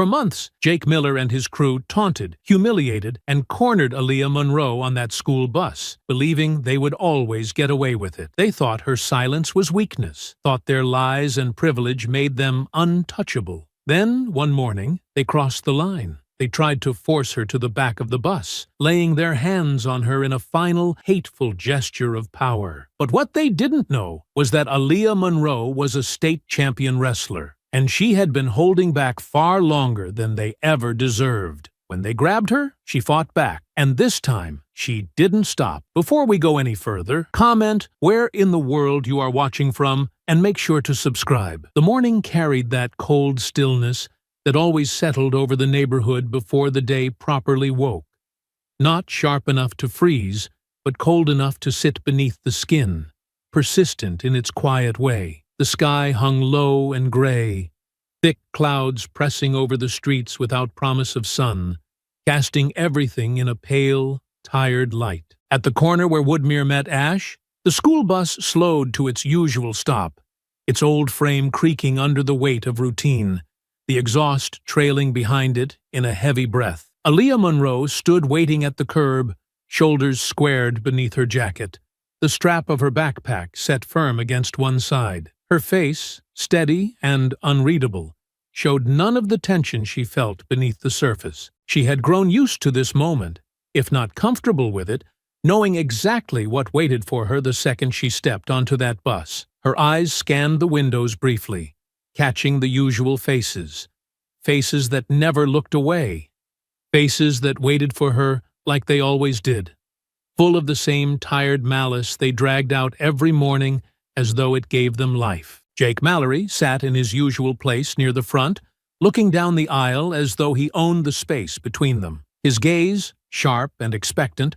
For months, Jake Miller and his crew taunted, humiliated, and cornered Aaliyah Monroe on that school bus, believing they would always get away with it. They thought her silence was weakness, thought their lies and privilege made them untouchable. Then, one morning, they crossed the line. They tried to force her to the back of the bus, laying their hands on her in a final, hateful gesture of power. But what they didn't know was that Aaliyah Monroe was a state champion wrestler, and she had been holding back far longer than they ever deserved. When they grabbed her, she fought back, and this time, she didn't stop. Before we go any further, comment where in the world you are watching from, and make sure to subscribe. The morning carried that cold stillness that always settled over the neighborhood before the day properly woke. Not sharp enough to freeze, but cold enough to sit beneath the skin, persistent in its quiet way. The sky hung low and gray, thick clouds pressing over the streets without promise of sun, casting everything in a pale, tired light. At the corner where Woodmere met Ash, the school bus slowed to its usual stop, its old frame creaking under the weight of routine, the exhaust trailing behind it in a heavy breath. Aaliyah Monroe stood waiting at the curb, shoulders squared beneath her jacket, the strap of her backpack set firm against one side. Her face, steady and unreadable, showed none of the tension she felt beneath the surface. She had grown used to this moment, if not comfortable with it, knowing exactly what waited for her the second she stepped onto that bus. Her eyes scanned the windows briefly, catching the usual faces, faces that never looked away, faces that waited for her like they always did, full of the same tired malice they dragged out every morning as though it gave them life. Jake Mallory sat in his usual place near the front, looking down the aisle as though he owned the space between them. His gaze, sharp and expectant,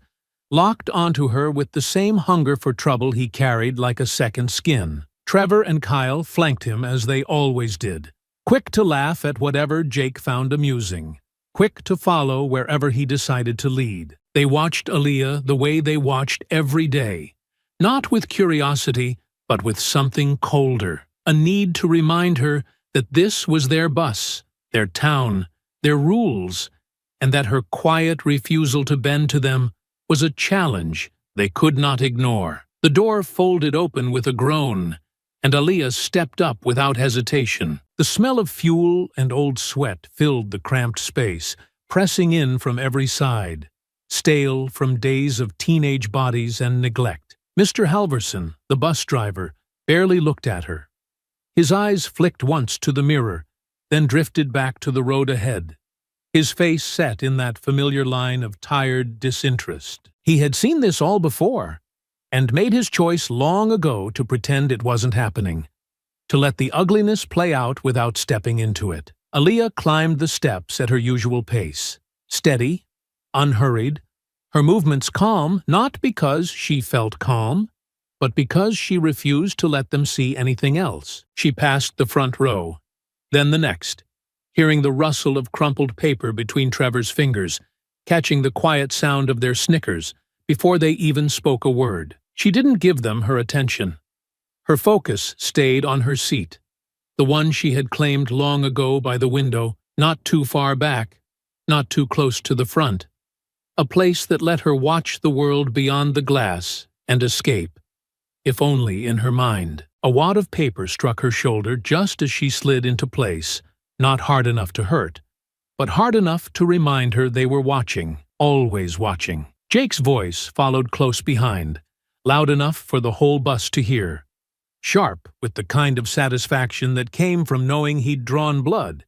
locked onto her with the same hunger for trouble he carried like a second skin. Trevor and Kyle flanked him as they always did, quick to laugh at whatever Jake found amusing, quick to follow wherever he decided to lead. They watched Aaliyah the way they watched every day, not with curiosity, but with something colder, a need to remind her that this was their bus, their town, their rules, and that her quiet refusal to bend to them was a challenge they could not ignore. The door folded open with a groan, and Aaliyah stepped up without hesitation. The smell of fuel and old sweat filled the cramped space, pressing in from every side, stale from days of teenage bodies and neglect. Mr. Halverson, the bus driver, barely looked at her. His eyes flicked once to the mirror, then drifted back to the road ahead, his face set in that familiar line of tired disinterest. He had seen this all before, and made his choice long ago to pretend it wasn't happening, to let the ugliness play out without stepping into it. Aaliyah climbed the steps at her usual pace, steady, unhurried, her movements calm not because she felt calm, but because she refused to let them see anything else. She passed the front row, then the next, hearing the rustle of crumpled paper between Trevor's fingers, catching the quiet sound of their snickers before they even spoke a word. She didn't give them her attention. Her focus stayed on her seat, the one she had claimed long ago by the window, not too far back, not too close to the front, a place that let her watch the world beyond the glass and escape, if only in her mind. A wad of paper struck her shoulder just as she slid into place, not hard enough to hurt, but hard enough to remind her they were watching, always watching. Jake's voice followed close behind, loud enough for the whole bus to hear, sharp with the kind of satisfaction that came from knowing he'd drawn blood,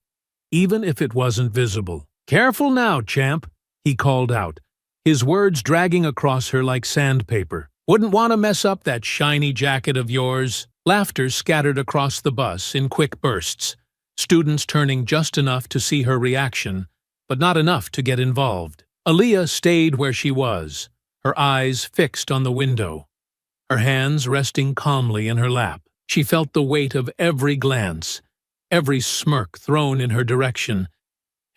even if it wasn't visible. "Careful now, champ," he called out, his words dragging across her like sandpaper. "Wouldn't want to mess up that shiny jacket of yours." Laughter scattered across the bus in quick bursts, students turning just enough to see her reaction, but not enough to get involved. Aaliyah stayed where she was, her eyes fixed on the window, her hands resting calmly in her lap. She felt the weight of every glance, every smirk thrown in her direction,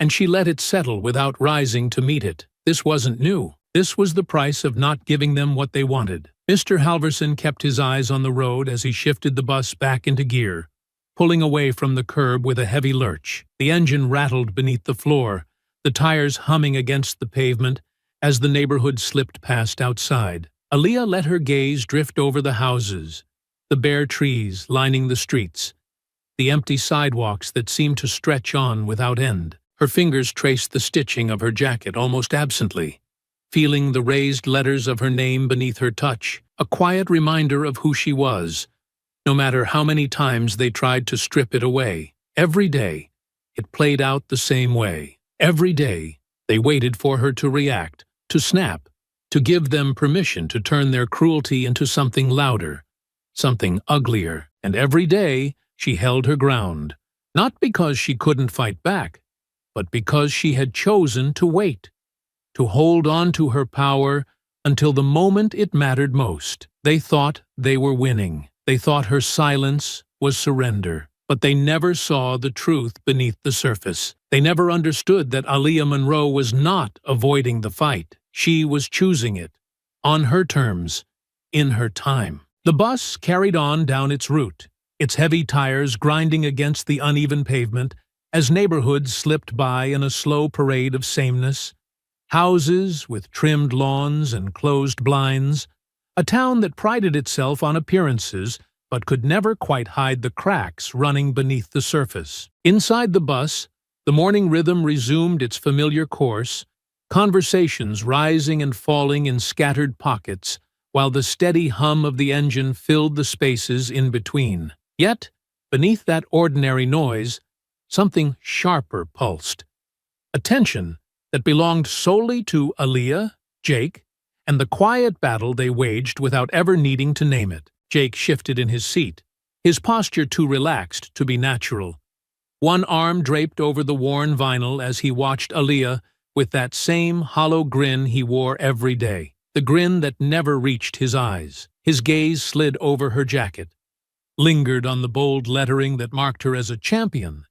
and she let it settle without rising to meet it. This wasn't new. This was the price of not giving them what they wanted. Mr. Halverson kept his eyes on the road as he shifted the bus back into gear, pulling away from the curb with a heavy lurch. The engine rattled beneath the floor, the tires humming against the pavement as the neighborhood slipped past outside. Aaliyah let her gaze drift over the houses, the bare trees lining the streets, the empty sidewalks that seemed to stretch on without end. Her fingers traced the stitching of her jacket almost absently, feeling the raised letters of her name beneath her touch, a quiet reminder of who she was, no matter how many times they tried to strip it away. Every day, it played out the same way. Every day, they waited for her to react, to snap, to give them permission to turn their cruelty into something louder, something uglier. And every day, she held her ground, not because she couldn't fight back, but because she had chosen to wait, to hold on to her power until the moment it mattered most. They thought they were winning. They thought her silence was surrender. But they never saw the truth beneath the surface. They never understood that Aaliyah Monroe was not avoiding the fight. She was choosing it, on her terms, in her time. The bus carried on down its route, its heavy tires grinding against the uneven pavement as neighborhoods slipped by in a slow parade of sameness. Houses with trimmed lawns and closed blinds, a town that prided itself on appearances but could never quite hide the cracks running beneath the surface. Inside the bus, the morning rhythm resumed its familiar course, conversations rising and falling in scattered pockets, while the steady hum of the engine filled the spaces in between. Yet, beneath that ordinary noise, something sharper pulsed. A tension that belonged solely to Aaliyah, Jake, and the quiet battle they waged without ever needing to name it. Jake shifted in his seat, his posture too relaxed to be natural. One arm draped over the worn vinyl as he watched Aaliyah with that same hollow grin he wore every day, the grin that never reached his eyes. His gaze slid over her jacket, lingered on the bold lettering that marked her as a champion,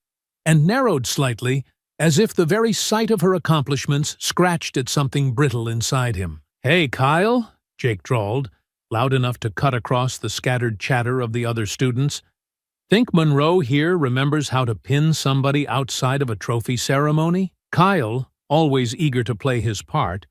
and narrowed slightly as if the very sight of her accomplishments scratched at something brittle inside him. "Hey, Kyle," Jake drawled, loud enough to cut across the scattered chatter of the other students. "Think Monroe here remembers how to pin somebody outside of a trophy ceremony?" Kyle, always eager to play his part,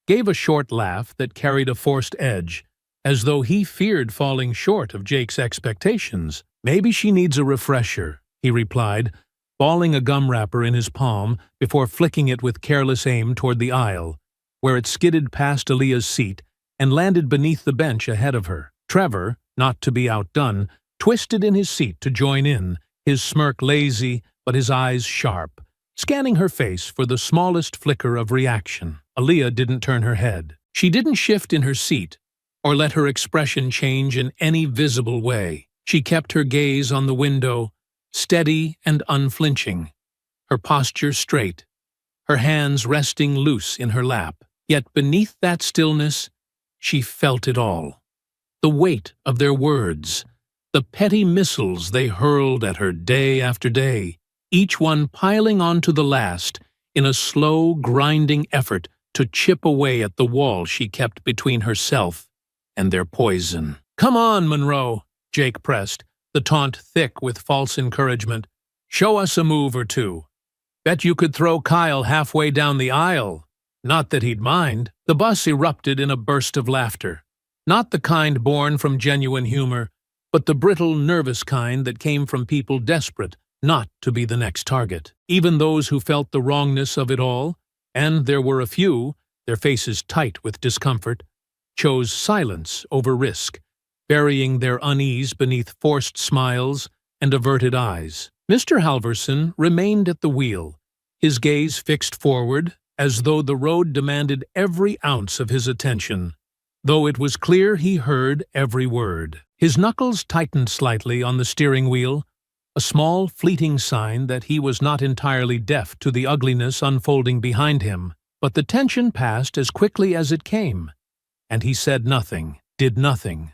gave a short laugh that carried a forced edge, as though he feared falling short of Jake's expectations. "Maybe she needs a refresher," he replied, balling a gum wrapper in his palm before flicking it with careless aim toward the aisle, where it skidded past Aaliyah's seat and landed beneath the bench ahead of her. Trevor, not to be outdone, twisted in his seat to join in, his smirk lazy but his eyes sharp, scanning her face for the smallest flicker of reaction. Aaliyah didn't turn her head. She didn't shift in her seat or let her expression change in any visible way. She kept her gaze on the window, steady and unflinching, her posture straight, her hands resting loose in her lap. Yet beneath that stillness, she felt it all. The weight of their words, the petty missiles they hurled at her day after day, each one piling onto the last in a slow, grinding effort to chip away at the wall she kept between herself and their poison. "Come on, Monroe," Jake pressed, the taunt thick with false encouragement. "Show us a move or two. Bet you could throw Kyle halfway down the aisle. Not that he'd mind." The bus erupted in a burst of laughter, not the kind born from genuine humor, but the brittle, nervous kind that came from people desperate not to be the next target. Even those who felt the wrongness of it all, and there were a few, their faces tight with discomfort, chose silence over risk, burying their unease beneath forced smiles and averted eyes. Mr. Halverson remained at the wheel, his gaze fixed forward, as though the road demanded every ounce of his attention, though it was clear he heard every word. His knuckles tightened slightly on the steering wheel, a small, fleeting sign that he was not entirely deaf to the ugliness unfolding behind him. But the tension passed as quickly as it came, and he said nothing, did nothing,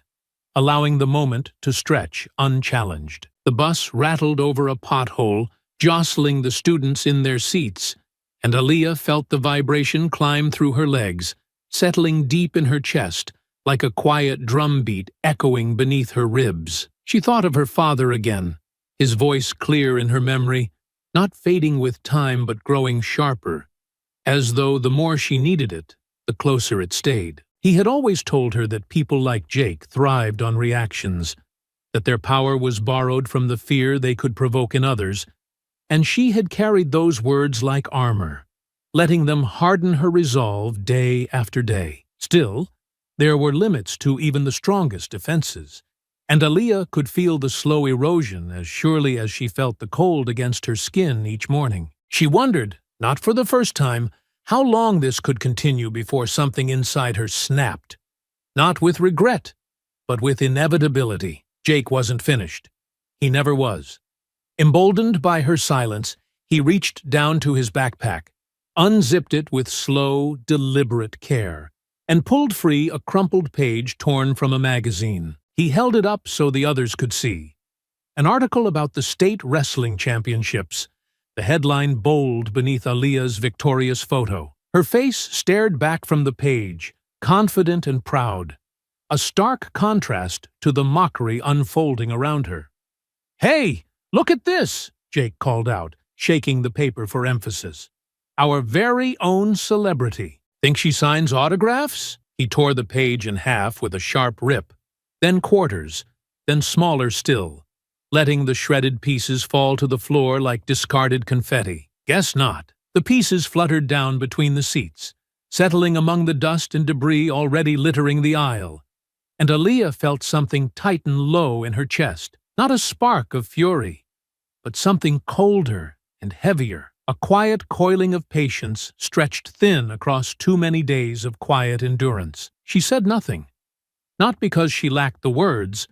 allowing the moment to stretch unchallenged. The bus rattled over a pothole, jostling the students in their seats, and Aaliyah felt the vibration climb through her legs, settling deep in her chest, like a quiet drumbeat echoing beneath her ribs. She thought of her father again, his voice clear in her memory, not fading with time but growing sharper, as though the more she needed it, the closer it stayed. He had always told her that people like Jake thrived on reactions, that their power was borrowed from the fear they could provoke in others, and she had carried those words like armor, letting them harden her resolve day after day. Still, there were limits to even the strongest defenses, and Aaliyah could feel the slow erosion as surely as she felt the cold against her skin each morning. She wondered, not for the first time, how long this could continue before something inside her snapped. Not with regret, but with inevitability. Jake wasn't finished. He never was. Emboldened by her silence, he reached down to his backpack, unzipped it with slow, deliberate care, and pulled free a crumpled page torn from a magazine. He held it up so the others could see. An article about the state wrestling championships, the headline bold beneath Aaliyah's victorious photo. Her face stared back from the page, confident and proud, a stark contrast to the mockery unfolding around her. "Hey, look at this!" Jake called out, shaking the paper for emphasis. "Our very own celebrity. Think she signs autographs?" He tore the page in half with a sharp rip, then quarters, then smaller still, letting the shredded pieces fall to the floor like discarded confetti. Guess not. The pieces fluttered down between the seats, settling among the dust and debris already littering the aisle, and Aaliyah felt something tighten low in her chest, not a spark of fury, but something colder and heavier, a quiet coiling of patience stretched thin across too many days of quiet endurance. She said nothing, not because she lacked the words,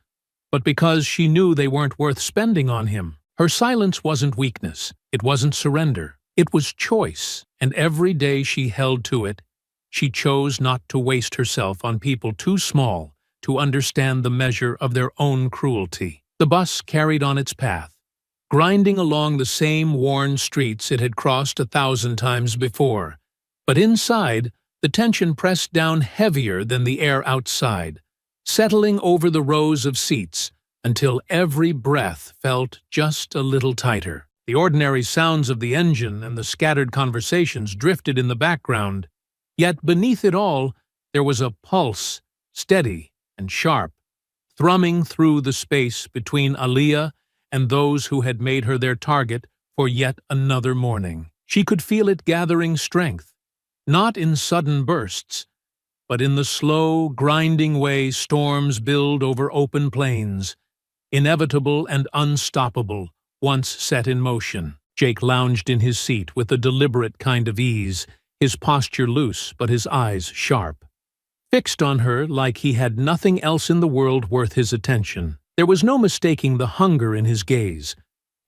but because she knew they weren't worth spending on him. Her silence wasn't weakness, it wasn't surrender, it was choice, and every day she held to it, she chose not to waste herself on people too small to understand the measure of their own cruelty. The bus carried on its path, grinding along the same worn streets it had crossed 1,000 times before, but inside, the tension pressed down heavier than the air outside, settling over the rows of seats until every breath felt just a little tighter. The ordinary sounds of the engine and the scattered conversations drifted in the background, yet beneath it all there was a pulse, steady and sharp, thrumming through the space between Aaliyah and those who had made her their target for yet another morning. She could feel it gathering strength, not in sudden bursts, but in the slow, grinding way storms build over open plains, inevitable and unstoppable once set in motion. Jake lounged in his seat with a deliberate kind of ease, his posture loose but his eyes sharp, fixed on her like he had nothing else in the world worth his attention. There was no mistaking the hunger in his gaze,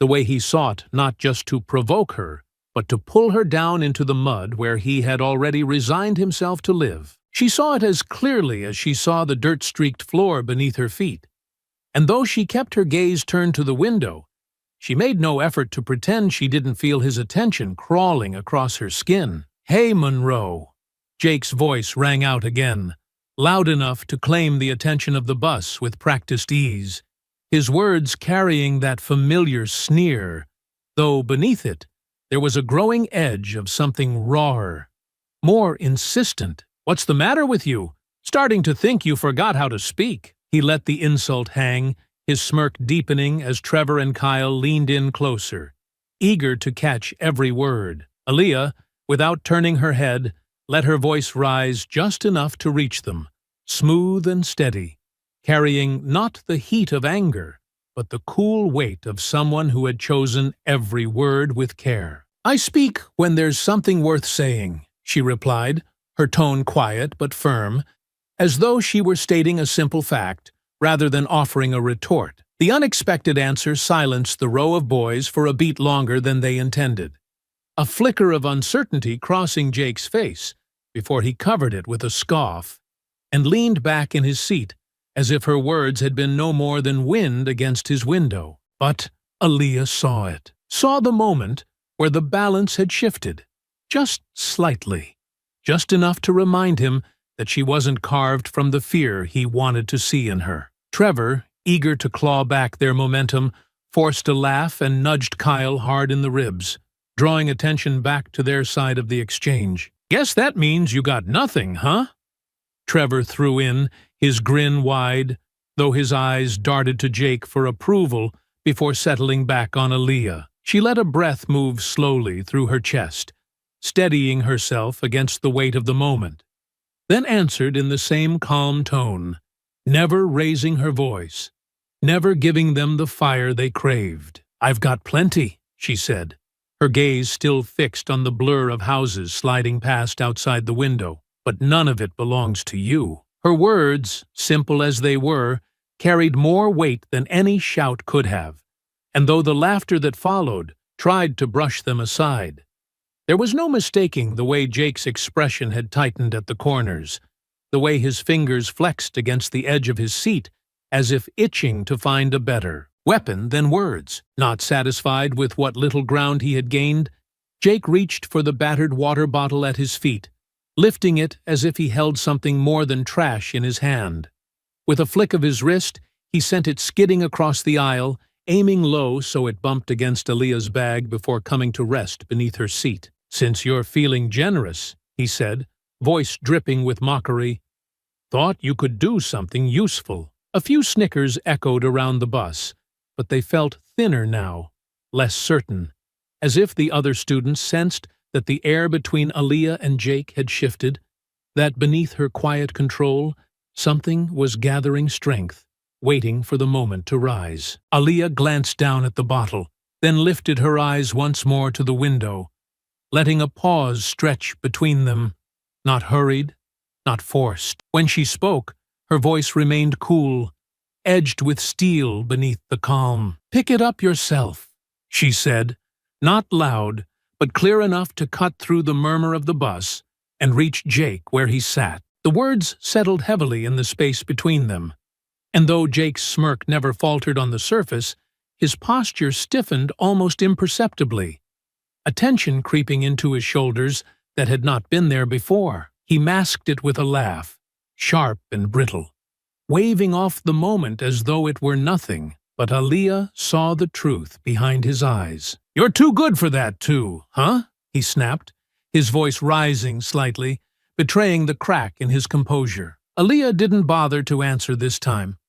the way he sought not just to provoke her, but to pull her down into the mud where he had already resigned himself to live. She saw it as clearly as she saw the dirt-streaked floor beneath her feet, and though she kept her gaze turned to the window, she made no effort to pretend she didn't feel his attention crawling across her skin. "Hey, Monroe!" Jake's voice rang out again, loud enough to claim the attention of the bus with practiced ease, his words carrying that familiar sneer, though beneath it there was a growing edge of something rawer, more insistent. "What's the matter with you? Starting to think you forgot how to speak." He let the insult hang, his smirk deepening as Trevor and Kyle leaned in closer, eager to catch every word. Aaliyah, without turning her head, let her voice rise just enough to reach them, smooth and steady, carrying not the heat of anger, but the cool weight of someone who had chosen every word with care. "I speak when there's something worth saying," she replied, her tone quiet but firm, as though she were stating a simple fact rather than offering a retort. The unexpected answer silenced the row of boys for a beat longer than they intended, a flicker of uncertainty crossing Jake's face before he covered it with a scoff and leaned back in his seat as if her words had been no more than wind against his window. But Aaliyah saw it, saw the moment where the balance had shifted, just slightly, just enough to remind him that she wasn't carved from the fear he wanted to see in her. Trevor, eager to claw back their momentum, forced a laugh and nudged Kyle hard in the ribs, drawing attention back to their side of the exchange. "Guess that means you got nothing, huh?" Trevor threw in, his grin wide, though his eyes darted to Jake for approval before settling back on Aaliyah. She let a breath move slowly through her chest, steadying herself against the weight of the moment, then answered in the same calm tone, never raising her voice, never giving them the fire they craved. "I've got plenty," she said, her gaze still fixed on the blur of houses sliding past outside the window. "But none of it belongs to you." Her words, simple as they were, carried more weight than any shout could have, and though the laughter that followed tried to brush them aside, there was no mistaking the way Jake's expression had tightened at the corners, the way his fingers flexed against the edge of his seat as if itching to find a better weapon than words. Not satisfied with what little ground he had gained, Jake reached for the battered water bottle at his feet, lifting it as if he held something more than trash in his hand. With a flick of his wrist, he sent it skidding across the aisle, aiming low so it bumped against Aaliyah's bag before coming to rest beneath her seat. "Since you're feeling generous," he said, voice dripping with mockery, "thought you could do something useful." A few snickers echoed around the bus, but they felt thinner now, less certain, as if the other students sensed that the air between Aaliyah and Jake had shifted, that beneath her quiet control, something was gathering strength, waiting for the moment to rise. Aaliyah glanced down at the bottle, then lifted her eyes once more to the window, letting a pause stretch between them, not hurried, not forced. When she spoke, her voice remained cool, edged with steel beneath the calm. "Pick it up yourself," she said, not loud, but clear enough to cut through the murmur of the bus and reach Jake where he sat. The words settled heavily in the space between them, and though Jake's smirk never faltered on the surface, his posture stiffened almost imperceptibly, a tension creeping into his shoulders that had not been there before. He masked it with a laugh, sharp and brittle, waving off the moment as though it were nothing. But Aaliyah saw the truth behind his eyes. "You're too good for that, too, huh?" he snapped, his voice rising slightly, betraying the crack in his composure. Aaliyah didn't bother to answer this time.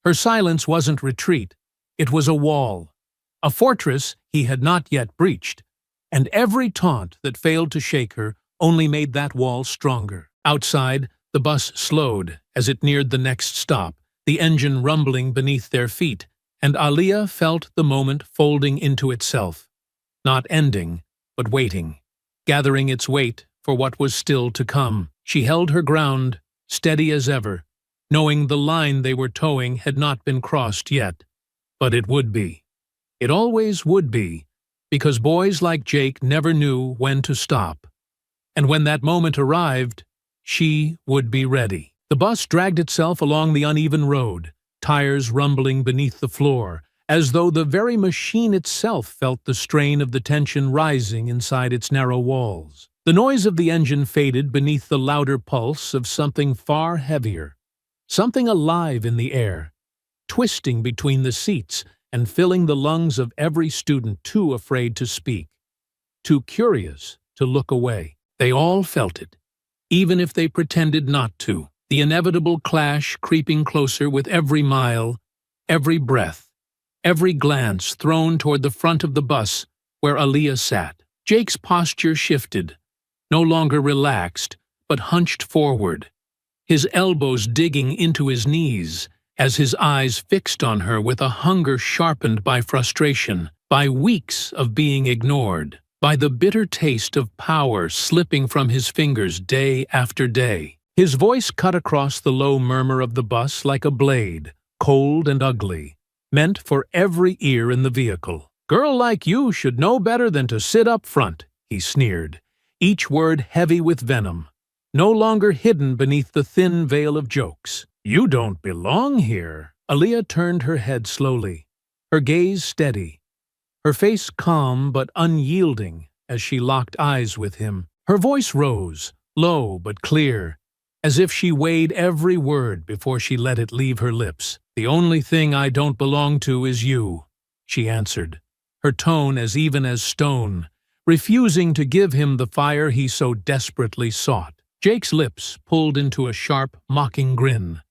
Her silence wasn't retreat, it was a wall, a fortress he had not yet breached, and every taunt that failed to shake her only made that wall stronger. Outside, the bus slowed as it neared the next stop, the engine rumbling beneath their feet, and Aaliyah felt the moment folding into itself, not ending, but waiting, gathering its weight for what was still to come. She held her ground, steady as ever, knowing the line they were towing had not been crossed yet. But it would be. It always would be, because boys like Jake never knew when to stop. And when that moment arrived, she would be ready. The bus dragged itself along the uneven road, tires rumbling beneath the floor, as though the very machine itself felt the strain of the tension rising inside its narrow walls. The noise of the engine faded beneath the louder pulse of something far heavier, something alive in the air, twisting between the seats and filling the lungs of every student too afraid to speak, too curious to look away. They all felt it, even if they pretended not to. The inevitable clash creeping closer with every mile, every breath, every glance thrown toward the front of the bus where Aaliyah sat. Jake's posture shifted, no longer relaxed, but hunched forward, his elbows digging into his knees as his eyes fixed on her with a hunger sharpened by frustration, by weeks of being ignored, by the bitter taste of power slipping from his fingers day after day. His voice cut across the low murmur of the bus like a blade, cold and ugly, meant for every ear in the vehicle. "Girl like you should know better than to sit up front," he sneered, each word heavy with venom, no longer hidden beneath the thin veil of jokes. "You don't belong here." Aaliyah turned her head slowly, her gaze steady, her face calm but unyielding as she locked eyes with him. Her voice rose, low but clear, as if she weighed every word before she let it leave her lips. "The only thing I don't belong to is you," she answered, her tone as even as stone, refusing to give him the fire he so desperately sought. Jake's lips pulled into a sharp, mocking grin,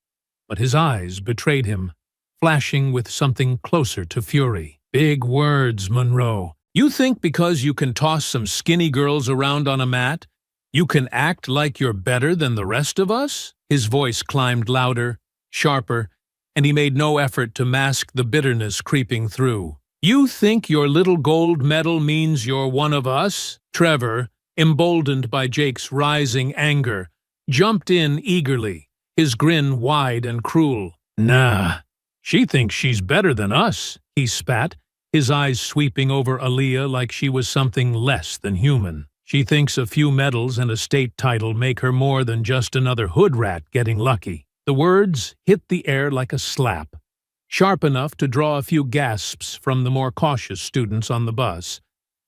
but his eyes betrayed him, flashing with something closer to fury. Big words, Monroe. You think because you can toss some skinny girls around on a mat, you can act like you're better than the rest of us? His voice climbed louder, sharper, and he made no effort to mask the bitterness creeping through. You think your little gold medal means you're one of us? Trevor, emboldened by Jake's rising anger, jumped in eagerly, his grin wide and cruel. Nah, she thinks she's better than us, he spat, his eyes sweeping over Aaliyah like she was something less than human. She thinks a few medals and a state title make her more than just another hood rat getting lucky. The words hit the air like a slap, sharp enough to draw a few gasps from the more cautious students on the bus,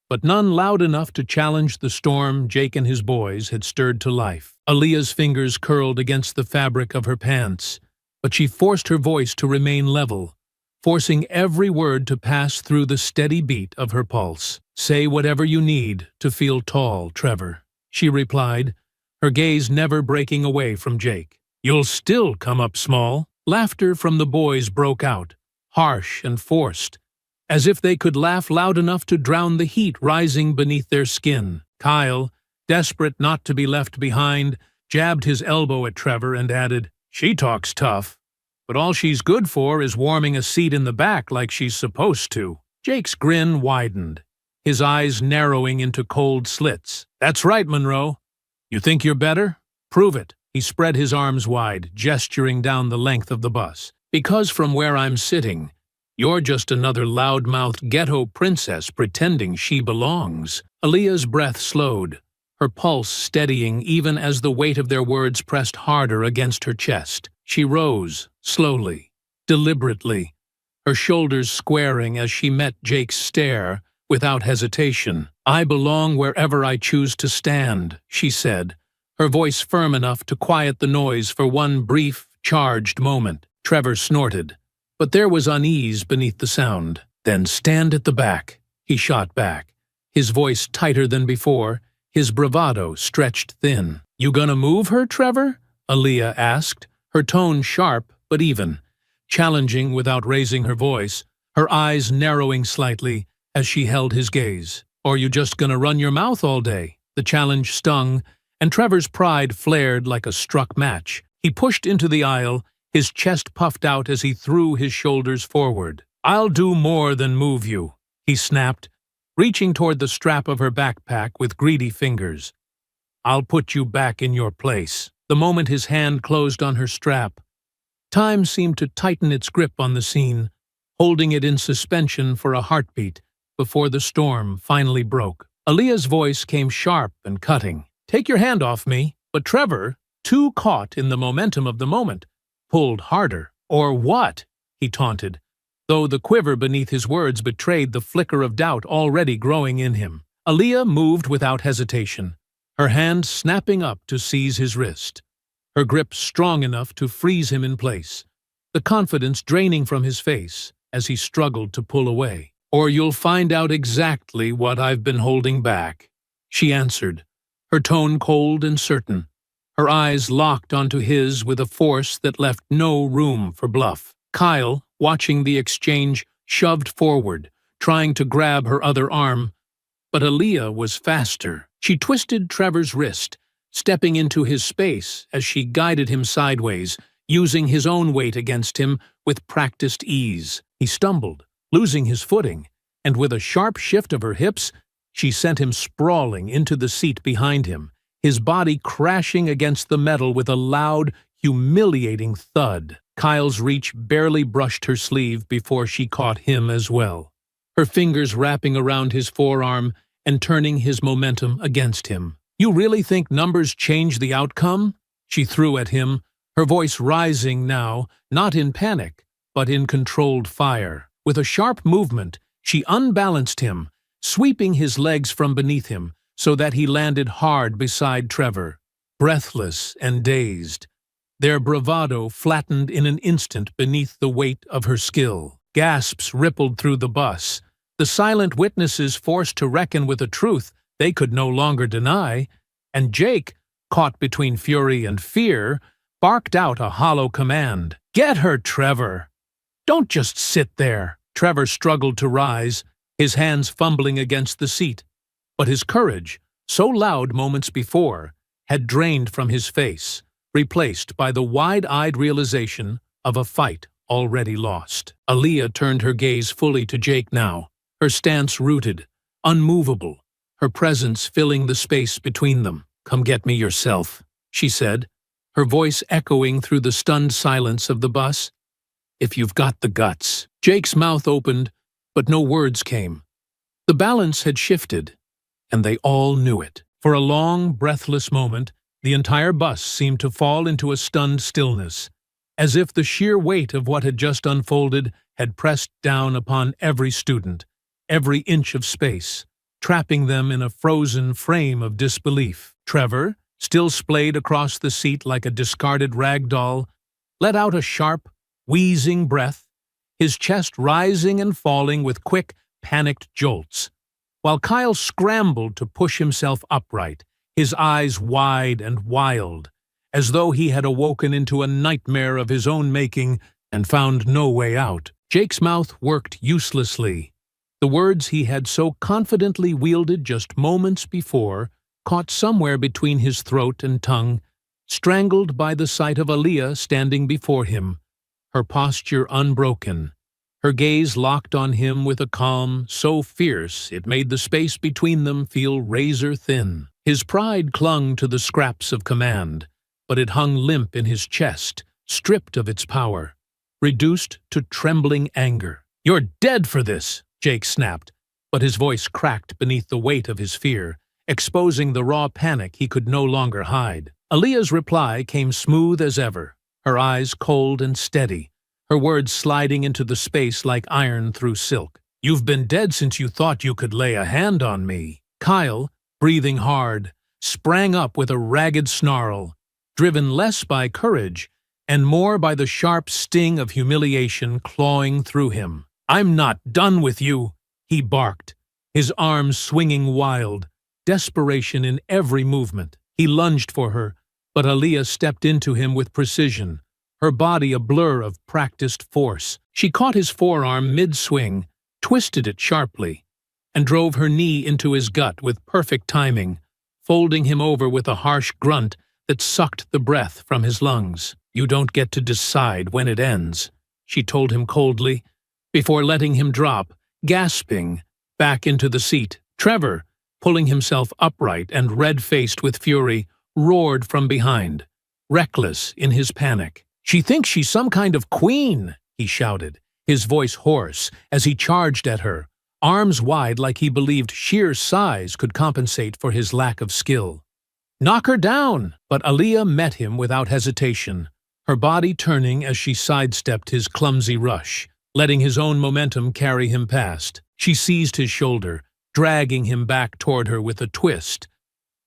but none loud enough to challenge the storm Jake and his boys had stirred to life. Aaliyah's fingers curled against the fabric of her pants, but she forced her voice to remain level, forcing every word to pass through the steady beat of her pulse. Say whatever you need to feel tall, Trevor, she replied, her gaze never breaking away from Jake. You'll still come up small. Laughter from the boys broke out, harsh and forced, as if they could laugh loud enough to drown the heat rising beneath their skin. Kyle, desperate not to be left behind, jabbed his elbow at Trevor and added, She talks tough, but all she's good for is warming a seat in the back like she's supposed to. Jake's grin widened, his eyes narrowing into cold slits. That's right, Monroe. You think you're better? Prove it. He spread his arms wide, gesturing down the length of the bus. Because from where I'm sitting, you're just another loud-mouthed ghetto princess pretending she belongs. Aaliyah's breath slowed, her pulse steadying even as the weight of their words pressed harder against her chest. She rose, slowly, deliberately, her shoulders squaring as she met Jake's stare, without hesitation. I belong wherever I choose to stand, she said, her voice firm enough to quiet the noise for one brief, charged moment. Trevor snorted, but there was unease beneath the sound. Then stand at the back, he shot back, his voice tighter than before, his bravado stretched thin. You gonna move her, Trevor? Aaliyah asked, her tone sharp but even, challenging without raising her voice, her eyes narrowing slightly as she held his gaze. Or you just gonna run your mouth all day? The challenge stung, and Trevor's pride flared like a struck match. He pushed into the aisle, his chest puffed out as he threw his shoulders forward. I'll do more than move you, he snapped, reaching toward the strap of her backpack with greedy fingers. I'll put you back in your place. The moment his hand closed on her strap, time seemed to tighten its grip on the scene, holding it in suspension for a heartbeat before the storm finally broke. Aaliyah's voice came sharp and cutting. Take your hand off me. But Trevor, too caught in the momentum of the moment, pulled harder. Or what? He taunted, though the quiver beneath his words betrayed the flicker of doubt already growing in him. Aaliyah moved without hesitation, her hand snapping up to seize his wrist, her grip strong enough to freeze him in place, the confidence draining from his face as he struggled to pull away. Or you'll find out exactly what I've been holding back, she answered, her tone cold and certain, her eyes locked onto his with a force that left no room for bluff. Kyle, watching the exchange, shoved forward, trying to grab her other arm, but Aaliyah was faster. She twisted Trevor's wrist, stepping into his space as she guided him sideways, using his own weight against him with practiced ease. He stumbled, losing his footing, and with a sharp shift of her hips, she sent him sprawling into the seat behind him, his body crashing against the metal with a loud, humiliating thud. Kyle's reach barely brushed her sleeve before she caught him as well, her fingers wrapping around his forearm and turning his momentum against him. You really think numbers change the outcome? She threw at him, her voice rising now, not in panic, but in controlled fire. With a sharp movement, she unbalanced him, sweeping his legs from beneath him so that he landed hard beside Trevor, breathless and dazed, their bravado flattened in an instant beneath the weight of her skill. Gasps rippled through the bus. The silent witnesses forced to reckon with a truth they could no longer deny, and Jake, caught between fury and fear, barked out a hollow command. "Get her, Trevor! Don't just sit there!" Trevor struggled to rise, his hands fumbling against the seat. But his courage, so loud moments before, had drained from his face, replaced by the wide-eyed realization of a fight already lost. Aaliyah turned her gaze fully to Jake now, her stance rooted, unmovable, her presence filling the space between them. "Come get me yourself," she said, her voice echoing through the stunned silence of the bus. "If you've got the guts." Jake's mouth opened, but no words came. The balance had shifted, and they all knew it. For a long, breathless moment, the entire bus seemed to fall into a stunned stillness, as if the sheer weight of what had just unfolded had pressed down upon every student, every inch of space, trapping them in a frozen frame of disbelief. Trevor, still splayed across the seat like a discarded rag doll, let out a sharp, wheezing breath, his chest rising and falling with quick, panicked jolts, while Kyle scrambled to push himself upright, his eyes wide and wild, as though he had awoken into a nightmare of his own making and found no way out. Jake's mouth worked uselessly. The words he had so confidently wielded just moments before caught somewhere between his throat and tongue, strangled by the sight of Aaliyah standing before him, her posture unbroken, her gaze locked on him with a calm so fierce it made the space between them feel razor-thin. His pride clung to the scraps of command, but it hung limp in his chest, stripped of its power, reduced to trembling anger. "You're dead for this!" Jake snapped, but his voice cracked beneath the weight of his fear, exposing the raw panic he could no longer hide. Aaliyah's reply came smooth as ever, her eyes cold and steady, her words sliding into the space like iron through silk. "You've been dead since you thought you could lay a hand on me." Kyle, breathing hard, sprang up with a ragged snarl, driven less by courage and more by the sharp sting of humiliation clawing through him. "I'm not done with you," he barked, his arms swinging wild, desperation in every movement. He lunged for her, but Aaliyah stepped into him with precision, her body a blur of practiced force. She caught his forearm mid-swing, twisted it sharply, and drove her knee into his gut with perfect timing, folding him over with a harsh grunt that sucked the breath from his lungs. "You don't get to decide when it ends," she told him coldly, before letting him drop, gasping, back into the seat. Trevor, pulling himself upright and red-faced with fury, roared from behind, reckless in his panic. "She thinks she's some kind of queen," he shouted, his voice hoarse, as he charged at her, arms wide like he believed sheer size could compensate for his lack of skill. "Knock her down!" But Aaliyah met him without hesitation, her body turning as she sidestepped his clumsy rush, letting his own momentum carry him past. She seized his shoulder, dragging him back toward her with a twist,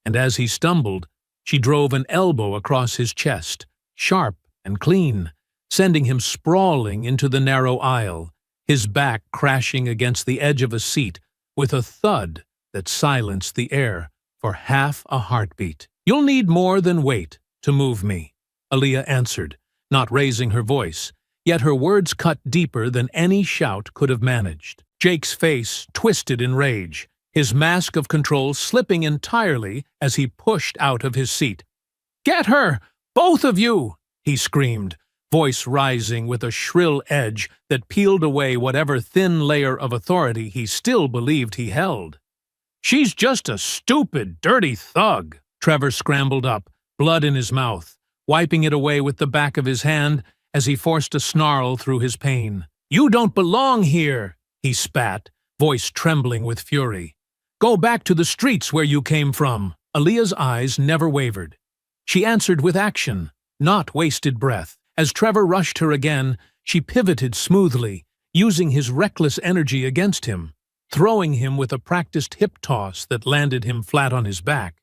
and as he stumbled, she drove an elbow across his chest, sharp and clean, sending him sprawling into the narrow aisle, his back crashing against the edge of a seat with a thud that silenced the air for half a heartbeat. "You'll need more than weight to move me," Aaliyah answered, not raising her voice, yet her words cut deeper than any shout could have managed. Jake's face twisted in rage, his mask of control slipping entirely as he pushed out of his seat. "Get her! Both of you!" he screamed, voice rising with a shrill edge that peeled away whatever thin layer of authority he still believed he held. "She's just a stupid, dirty thug." Trevor scrambled up, blood in his mouth, wiping it away with the back of his hand as he forced a snarl through his pain. "You don't belong here," he spat, voice trembling with fury. "Go back to the streets where you came from." Aaliyah's eyes never wavered. She answered with action, not wasted breath. As Trevor rushed her again, she pivoted smoothly, using his reckless energy against him, throwing him with a practiced hip toss that landed him flat on his back.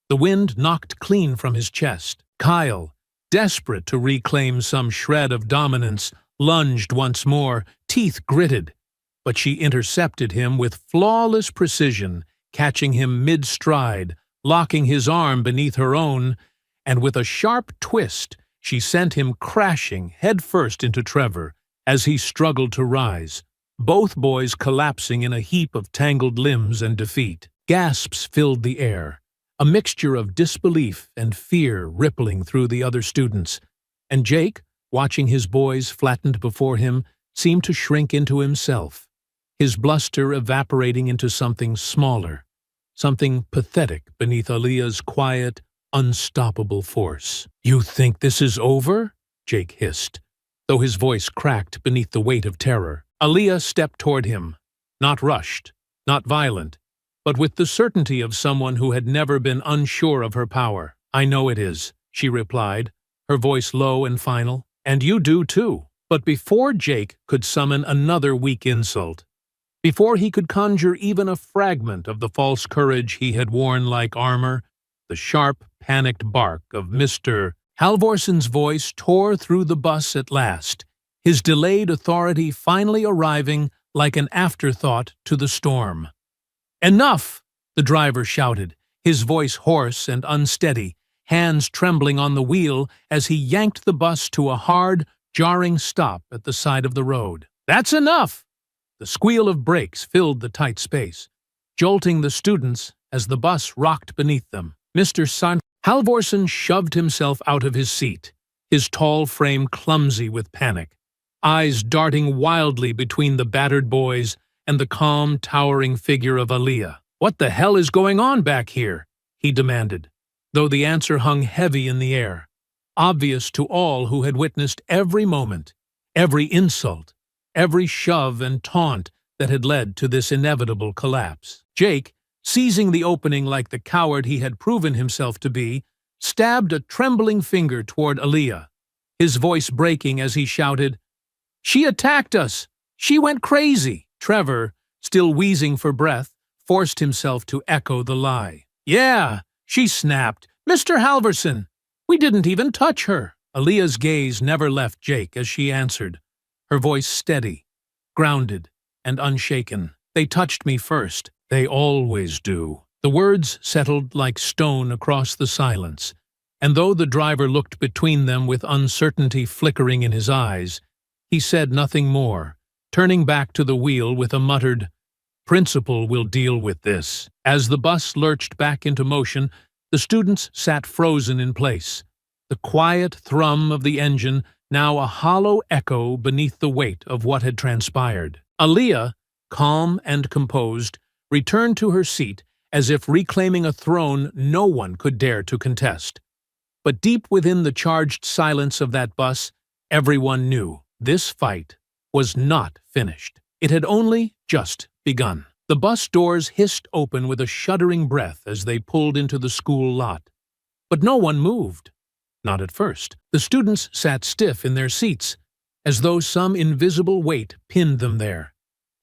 The wind knocked clean from his chest. Kyle, desperate to reclaim some shred of dominance, lunged once more, teeth gritted, but she intercepted him with flawless precision, catching him mid-stride, locking his arm beneath her own, and with a sharp twist, she sent him crashing headfirst into Trevor as he struggled to rise, both boys collapsing in a heap of tangled limbs and defeat. Gasps filled the air, a mixture of disbelief and fear rippling through the other students, and Jake, watching his boys flattened before him, seemed to shrink into himself, his bluster evaporating into something smaller, something pathetic beneath Aaliyah's quiet, unstoppable force. "You think this is over?" Jake hissed, though his voice cracked beneath the weight of terror. Aaliyah stepped toward him, not rushed, not violent, but with the certainty of someone who had never been unsure of her power. "I know it is," she replied, her voice low and final. "And you do too." But before Jake could summon another weak insult, before he could conjure even a fragment of the false courage he had worn like armor, the sharp, panicked bark of Mr. Halvorson's voice tore through the bus at last, his delayed authority finally arriving like an afterthought to the storm. "Enough!" the driver shouted, his voice hoarse and unsteady, hands trembling on the wheel as he yanked the bus to a hard, jarring stop at the side of the road. "That's enough!" The squeal of brakes filled the tight space, jolting the students as the bus rocked beneath them. Mr. Halvorson shoved himself out of his seat, his tall frame clumsy with panic, eyes darting wildly between the battered boys and the calm, towering figure of Aaliyah. "What the hell is going on back here?" he demanded, though the answer hung heavy in the air, obvious to all who had witnessed every moment, every insult, every shove and taunt that had led to this inevitable collapse. Jake, seizing the opening like the coward he had proven himself to be, stabbed a trembling finger toward Aaliyah, his voice breaking as he shouted, "She attacked us! She went crazy!" Trevor, still wheezing for breath, forced himself to echo the lie. "Yeah," she snapped. "Mr. Halvorson, we didn't even touch her." Aaliyah's gaze never left Jake as she answered, her voice steady, grounded, and unshaken. "They touched me first. They always do." The words settled like stone across the silence, and though the driver looked between them with uncertainty flickering in his eyes, he said nothing more, turning back to the wheel with a muttered, "Principal will deal with this." As the bus lurched back into motion, the students sat frozen in place, the quiet thrum of the engine now a hollow echo beneath the weight of what had transpired. Aaliyah, calm and composed, returned to her seat as if reclaiming a throne no one could dare to contest. But deep within the charged silence of that bus, everyone knew this fight was not finished. It had only just begun. The bus doors hissed open with a shuddering breath as they pulled into the school lot. But no one moved. Not at first. The students sat stiff in their seats, as though some invisible weight pinned them there,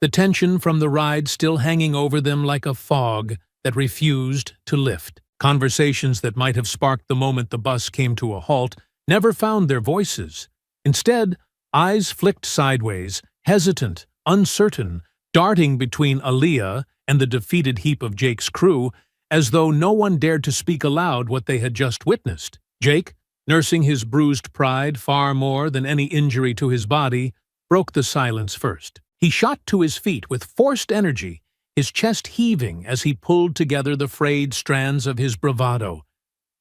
the tension from the ride still hanging over them like a fog that refused to lift. Conversations that might have sparked the moment the bus came to a halt never found their voices. Instead, eyes flicked sideways, hesitant, uncertain, darting between Aaliyah and the defeated heap of Jake's crew, as though no one dared to speak aloud what they had just witnessed. Jake, nursing his bruised pride far more than any injury to his body, broke the silence first. He shot to his feet with forced energy, his chest heaving as he pulled together the frayed strands of his bravado,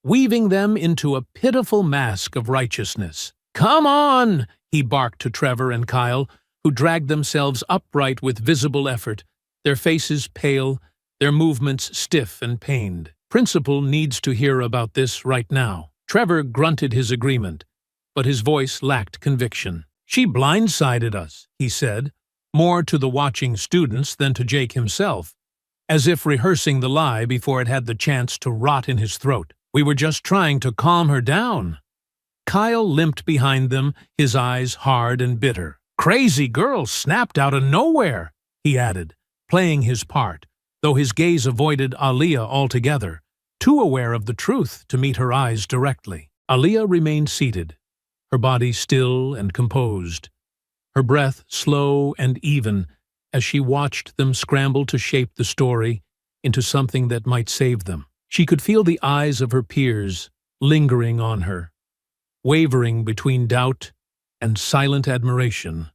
weaving them into a pitiful mask of righteousness. "Come on!" he barked to Trevor and Kyle, who dragged themselves upright with visible effort, their faces pale, their movements stiff and pained. "Principal needs to hear about this right now." Trevor grunted his agreement, but his voice lacked conviction. "She blindsided us," he said, more to the watching students than to Jake himself, as if rehearsing the lie before it had the chance to rot in his throat. "We were just trying to calm her down." Kyle limped behind them, his eyes hard and bitter. "Crazy girl snapped out of nowhere," he added, playing his part, though his gaze avoided Aaliyah altogether, too aware of the truth to meet her eyes directly. Aaliyah remained seated, her body still and composed, her breath slow and even as she watched them scramble to shape the story into something that might save them. She could feel the eyes of her peers lingering on her, wavering between doubt and silent admiration,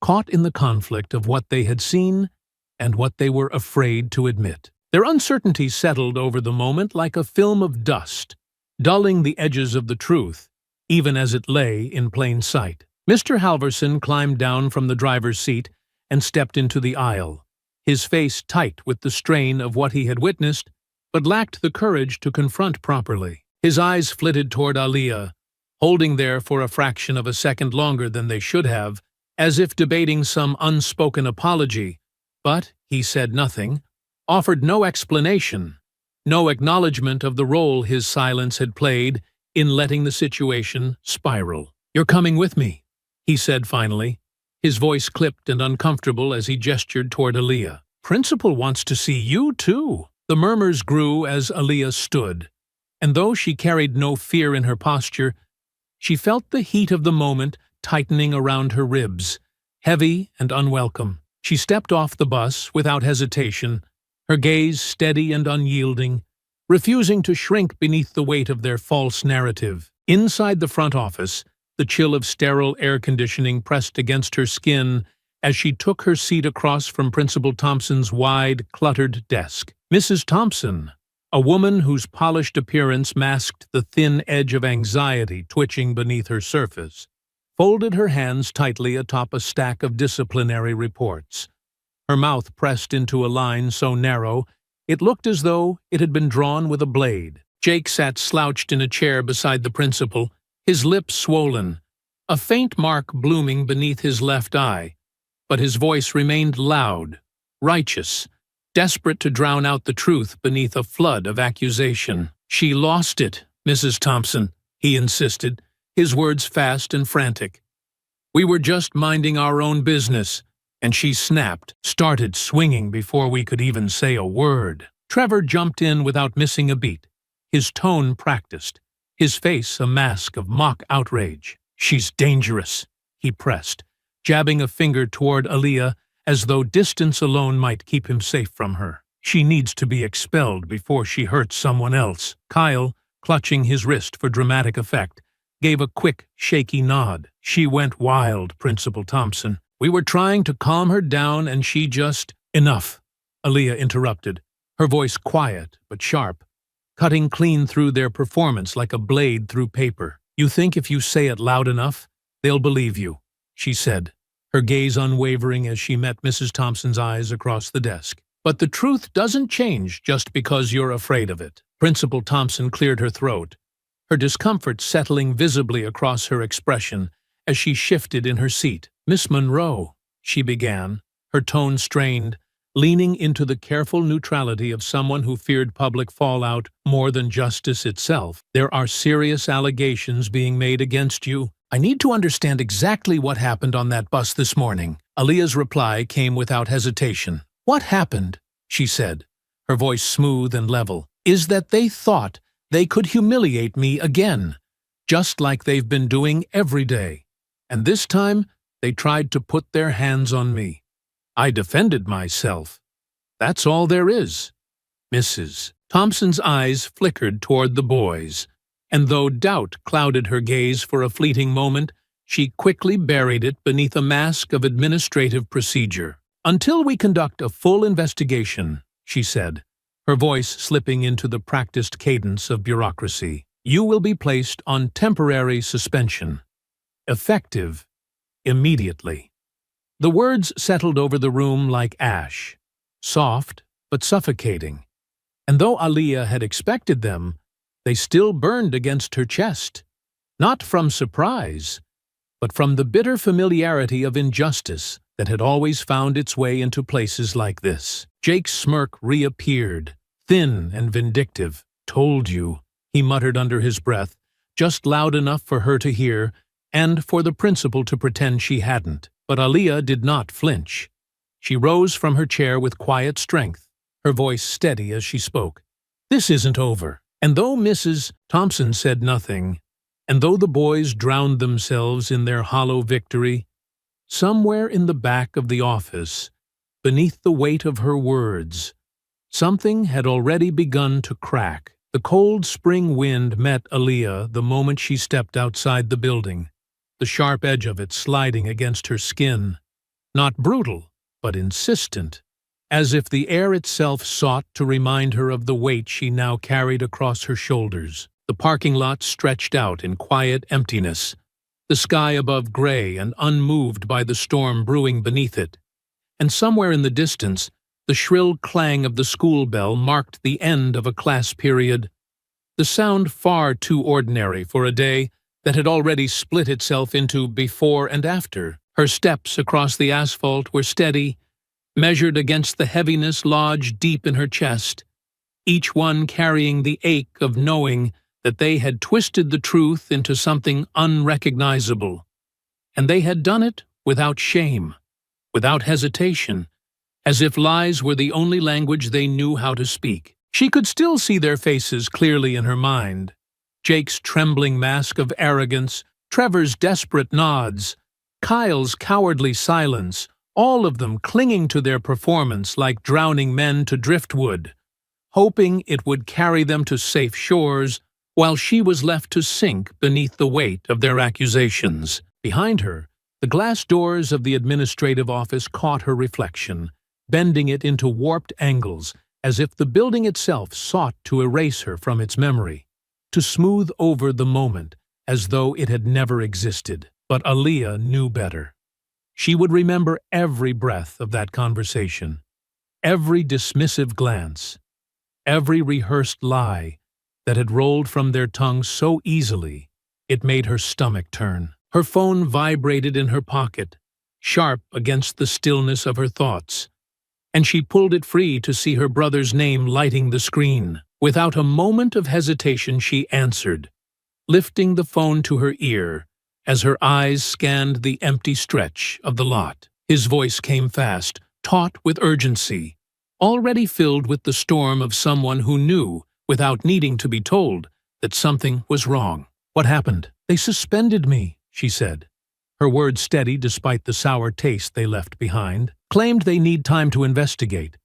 caught in the conflict of what they had seen and what they were afraid to admit. Their uncertainty settled over the moment like a film of dust, dulling the edges of the truth, even as it lay in plain sight. Mr. Halverson climbed down from the driver's seat and stepped into the aisle, his face tight with the strain of what he had witnessed, but lacked the courage to confront properly. His eyes flitted toward Aaliyah, holding there for a fraction of a second longer than they should have, as if debating some unspoken apology, but he said nothing, offered no explanation, no acknowledgement of the role his silence had played in letting the situation spiral. "You're coming with me," he said finally, his voice clipped and uncomfortable as he gestured toward Aaliyah. "Principal wants to see you, too." The murmurs grew as Aaliyah stood, and though she carried no fear in her posture, she felt the heat of the moment tightening around her ribs, heavy and unwelcome. She stepped off the bus without hesitation, her gaze steady and unyielding, refusing to shrink beneath the weight of their false narrative. Inside the front office, the chill of sterile air conditioning pressed against her skin as she took her seat across from Principal Thompson's wide, cluttered desk. Mrs. Thompson, a woman whose polished appearance masked the thin edge of anxiety twitching beneath her surface, folded her hands tightly atop a stack of disciplinary reports. Her mouth pressed into a line so narrow it looked as though it had been drawn with a blade. Jake sat slouched in a chair beside the principal, his lips swollen, a faint mark blooming beneath his left eye, but his voice remained loud, righteous, desperate to drown out the truth beneath a flood of accusation. "She lost it, Mrs. Thompson," he insisted, his words fast and frantic. "We were just minding our own business, and she snapped, started swinging before we could even say a word." Trevor jumped in without missing a beat, his tone practiced, his face a mask of mock outrage. "She's dangerous," he pressed, jabbing a finger toward Aaliyah as though distance alone might keep him safe from her. "She needs to be expelled before she hurts someone else." Kyle, clutching his wrist for dramatic effect, gave a quick, shaky nod. "She went wild, Principal Thompson. We were trying to calm her down and she just—" "Enough," Aaliyah interrupted, her voice quiet but sharp, cutting clean through their performance like a blade through paper. "You think if you say it loud enough, they'll believe you," she said, her gaze unwavering as she met Mrs. Thompson's eyes across the desk. "But the truth doesn't change just because you're afraid of it." Principal Thompson cleared her throat, her discomfort settling visibly across her expression as she shifted in her seat. "Miss Monroe," she began, her tone strained, leaning into the careful neutrality of someone who feared public fallout more than justice itself. "There are serious allegations being made against you. I need to understand exactly what happened on that bus this morning." Aaliyah's reply came without hesitation. "What happened," she said, her voice smooth and level, "is that they thought they could humiliate me again, just like they've been doing every day. And this time, they tried to put their hands on me. I defended myself. That's all there is." Mrs. Thompson's eyes flickered toward the boys, and though doubt clouded her gaze for a fleeting moment, she quickly buried it beneath a mask of administrative procedure. "Until we conduct a full investigation," she said, her voice slipping into the practiced cadence of bureaucracy, "you will be placed on temporary suspension, effective immediately." The words settled over the room like ash, soft but suffocating, and though Aaliyah had expected them, they still burned against her chest, not from surprise, but from the bitter familiarity of injustice that had always found its way into places like this. Jake's smirk reappeared, thin and vindictive. "Told you," he muttered under his breath, just loud enough for her to hear, and for the principal to pretend she hadn't. But Aaliyah did not flinch. She rose from her chair with quiet strength, her voice steady as she spoke. "This isn't over." And though Mrs. Thompson said nothing, and though the boys drowned themselves in their hollow victory, Somewhere in the back of the office, beneath the weight of her words, something had already begun to crack. The cold spring wind met Aaliyah the moment she stepped outside the building, the sharp edge of it sliding against her skin. Not brutal, but insistent, as if the air itself sought to remind her of the weight she now carried across her shoulders. The parking lot stretched out in quiet emptiness, the sky above gray and unmoved by the storm brewing beneath it. And somewhere in the distance, the shrill clang of the school bell marked the end of a class period, the sound far too ordinary for a day that had already split itself into before and after. Her steps across the asphalt were steady, measured against the heaviness lodged deep in her chest, each one carrying the ache of knowing that they had twisted the truth into something unrecognizable. And they had done it without shame, without hesitation, as if lies were the only language they knew how to speak. She could still see their faces clearly in her mind. Jake's trembling mask of arrogance, Trevor's desperate nods, Kyle's cowardly silence, all of them clinging to their performance like drowning men to driftwood, hoping it would carry them to safe shores, while she was left to sink beneath the weight of their accusations. Behind her, the glass doors of the administrative office caught her reflection, bending it into warped angles, as if the building itself sought to erase her from its memory, to smooth over the moment as though it had never existed. But Aaliyah knew better. She would remember every breath of that conversation, every dismissive glance, every rehearsed lie that had rolled from their tongues so easily it made her stomach turn. Her phone vibrated in her pocket, sharp against the stillness of her thoughts, and she pulled it free to see her brother's name lighting the screen. Without a moment of hesitation, she answered, lifting the phone to her ear as her eyes scanned the empty stretch of the lot. His voice came fast, taut with urgency, already filled with the storm of someone who knew, without needing to be told, that something was wrong. What happened? They suspended me, she said, her words steady despite the sour taste they left behind. Claimed they need time to investigate,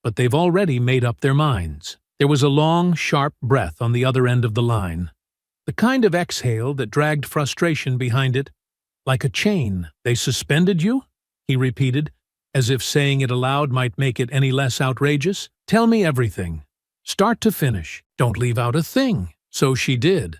but they've already made up their minds. There was a long, sharp breath on the other end of the line, the kind of exhale that dragged frustration behind it, like a chain. They suspended you? He repeated, as if saying it aloud might make it any less outrageous. Tell me everything. Start to finish. Don't leave out a thing. So she did,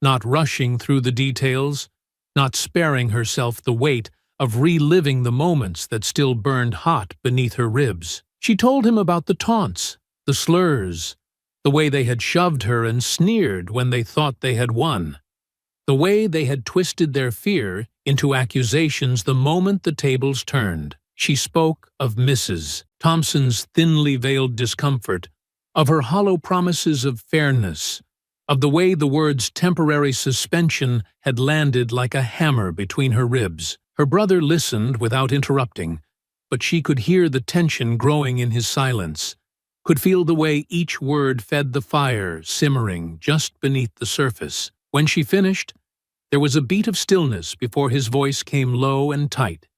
not rushing through the details, not sparing herself the weight of reliving the moments that still burned hot beneath her ribs. She told him about the taunts, the slurs, the way they had shoved her and sneered when they thought they had won, the way they had twisted their fear into accusations the moment the tables turned. She spoke of Mrs. Thompson's thinly veiled discomfort, of her hollow promises of fairness, of the way the words temporary suspension had landed like a hammer between her ribs. Her brother listened without interrupting, but she could hear the tension growing in his silence, could feel the way each word fed the fire simmering just beneath the surface. When she finished, there was a beat of stillness before his voice came low and tight,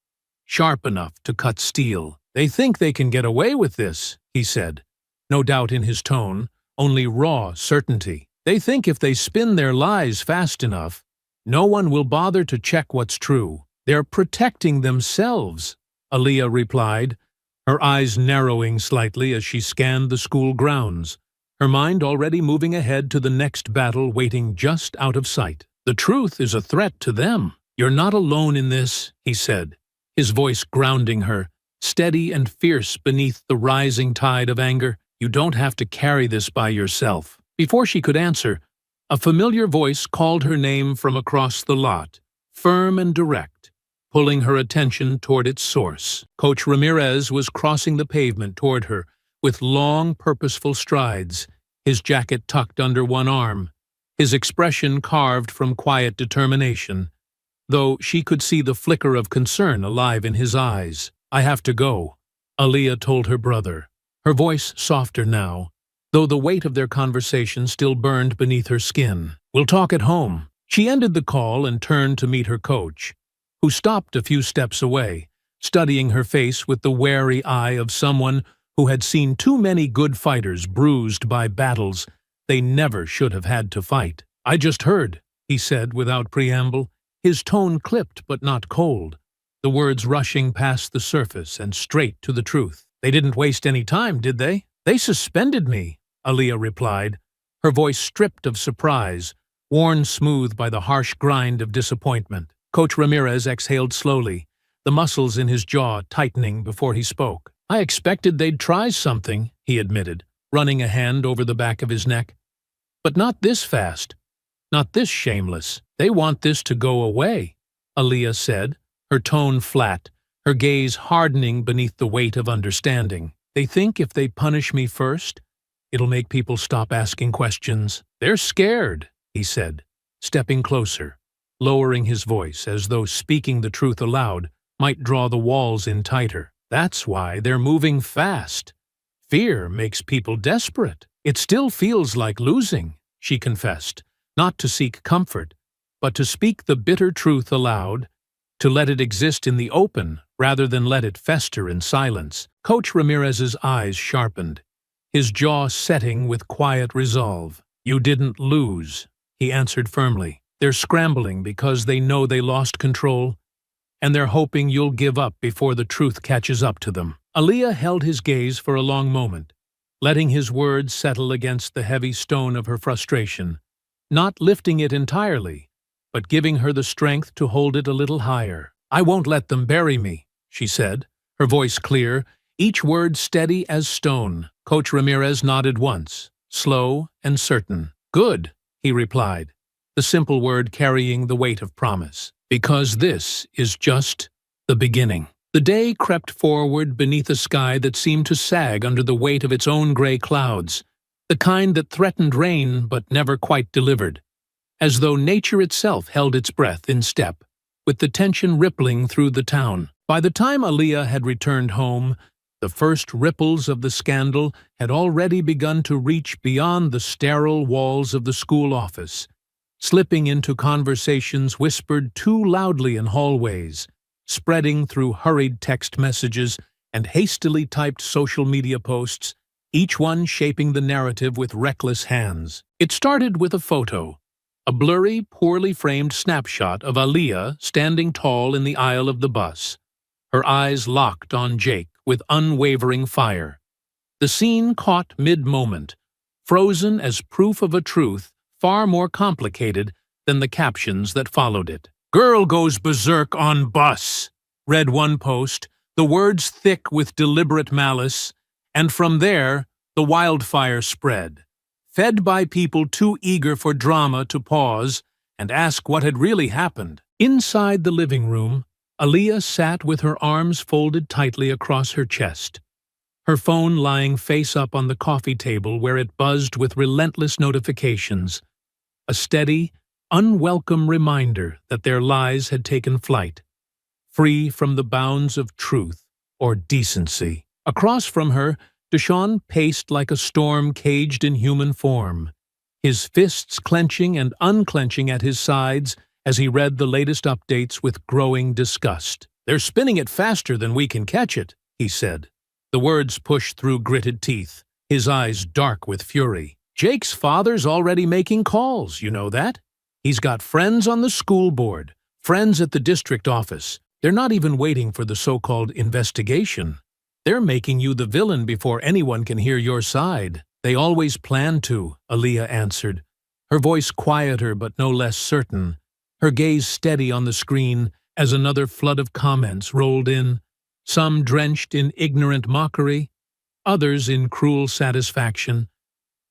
sharp enough to cut steel. They think they can get away with this, he said, no doubt in his tone, only raw certainty. They think if they spin their lies fast enough, no one will bother to check what's true. They're protecting themselves, Aaliyah replied, her eyes narrowing slightly as she scanned the school grounds, her mind already moving ahead to the next battle waiting just out of sight. The truth is a threat to them. You're not alone in this, he said, his voice grounding her, steady and fierce beneath the rising tide of anger. You don't have to carry this by yourself. Before she could answer, a familiar voice called her name from across the lot, firm and direct, pulling her attention toward its source. Coach Ramirez was crossing the pavement toward her with long, purposeful strides, his jacket tucked under one arm, his expression carved from quiet determination, though she could see the flicker of concern alive in his eyes. I have to go, Aaliyah told her brother, her voice softer now, though the weight of their conversation still burned beneath her skin. We'll talk at home. She ended the call and turned to meet her coach, who stopped a few steps away, studying her face with the wary eye of someone who had seen too many good fighters bruised by battles they never should have had to fight. "I just heard," he said without preamble, his tone clipped but not cold, the words rushing past the surface and straight to the truth. "They didn't waste any time, did they?" "They suspended me," Aaliyah replied, her voice stripped of surprise, worn smooth by the harsh grind of disappointment. Coach Ramirez exhaled slowly, the muscles in his jaw tightening before he spoke. "I expected they'd try something," he admitted, running a hand over the back of his neck. "But not this fast. Not this shameless. They want this to go away," Aaliyah said, her tone flat, her gaze hardening beneath the weight of understanding. "They think if they punish me first, it'll make people stop asking questions. They're scared," he said, stepping closer, lowering his voice as though speaking the truth aloud might draw the walls in tighter. "That's why they're moving fast. Fear makes people desperate." "It still feels like losing," she confessed, not to seek comfort, but to speak the bitter truth aloud, to let it exist in the open rather than let it fester in silence. Coach Ramirez's eyes sharpened, his jaw setting with quiet resolve. "You didn't lose," he answered firmly. "They're scrambling because they know they lost control, and they're hoping you'll give up before the truth catches up to them." Aaliyah held his gaze for a long moment, letting his words settle against the heavy stone of her frustration, not lifting it entirely, but giving her the strength to hold it a little higher. "I won't let them bury me," she said, her voice clear, each word steady as stone. Coach Ramirez nodded once, slow and certain. "Good," he replied, the simple word carrying the weight of promise. "Because this is just the beginning." The day crept forward beneath a sky that seemed to sag under the weight of its own gray clouds, the kind that threatened rain but never quite delivered, as though nature itself held its breath in step, with the tension rippling through the town. By the time Aaliyah had returned home, the first ripples of the scandal had already begun to reach beyond the sterile walls of the school office, slipping into conversations whispered too loudly in hallways, spreading through hurried text messages and hastily typed social media posts, each one shaping the narrative with reckless hands. It started with a photo, a blurry, poorly framed snapshot of Aaliyah standing tall in the aisle of the bus, her eyes locked on Jake with unwavering fire. The scene caught mid-moment, frozen as proof of a truth far more complicated than the captions that followed it. "Girl goes berserk on bus," read one post, the words thick with deliberate malice, and from there the wildfire spread, fed by people too eager for drama to pause and ask what had really happened. Inside the living room, Aaliyah sat with her arms folded tightly across her chest, her phone lying face up on the coffee table where it buzzed with relentless notifications, a steady, unwelcome reminder that their lies had taken flight, free from the bounds of truth or decency. Across from her, Deshaun paced like a storm caged in human form, his fists clenching and unclenching at his sides as he read the latest updates with growing disgust. "They're spinning it faster than we can catch it," he said. The words pushed through gritted teeth, his eyes dark with fury. "Jake's father's already making calls, you know that? He's got friends on the school board, friends at the district office. They're not even waiting for the so-called investigation. They're making you the villain before anyone can hear your side." "They always plan to," Aaliyah answered, her voice quieter but no less certain, her gaze steady on the screen as another flood of comments rolled in, some drenched in ignorant mockery, others in cruel satisfaction,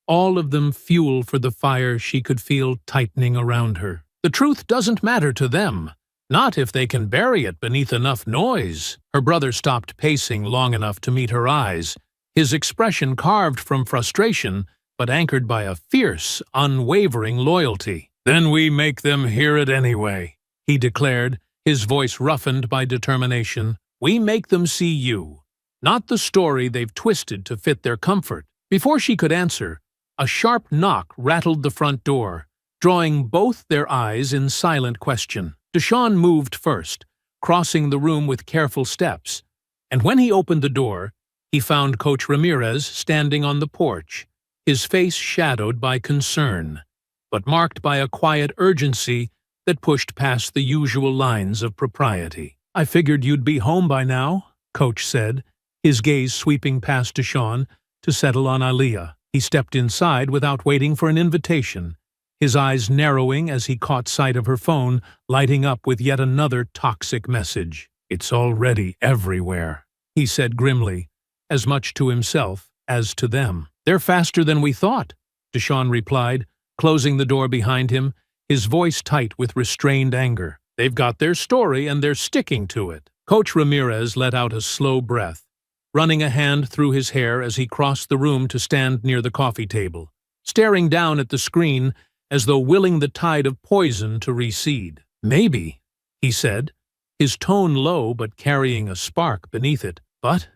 all of them fuel for the fire she could feel tightening around her. "The truth doesn't matter to them. Not if they can bury it beneath enough noise." Her brother stopped pacing long enough to meet her eyes, his expression carved from frustration but anchored by a fierce, unwavering loyalty. "Then we make them hear it anyway," he declared, his voice roughened by determination. "We make them see you, not the story they've twisted to fit their comfort." Before she could answer, a sharp knock rattled the front door, drawing both their eyes in silent question. Deshaun moved first, crossing the room with careful steps, and when he opened the door, he found Coach Ramirez standing on the porch, his face shadowed by concern, but marked by a quiet urgency that pushed past the usual lines of propriety. "I figured you'd be home by now," Coach said, his gaze sweeping past Deshawn to settle on Aaliyah. He stepped inside without waiting for an invitation, his eyes narrowing as he caught sight of her phone lighting up with yet another toxic message. "It's already everywhere," he said grimly, as much to himself as to them. "They're faster than we thought," Deshawn replied, closing the door behind him, his voice tight with restrained anger. "They've got their story and they're sticking to it." Coach Ramirez let out a slow breath, running a hand through his hair as he crossed the room to stand near the coffee table, staring down at the screen as though willing the tide of poison to recede. "Maybe," he said, his tone low but carrying a spark beneath it. "But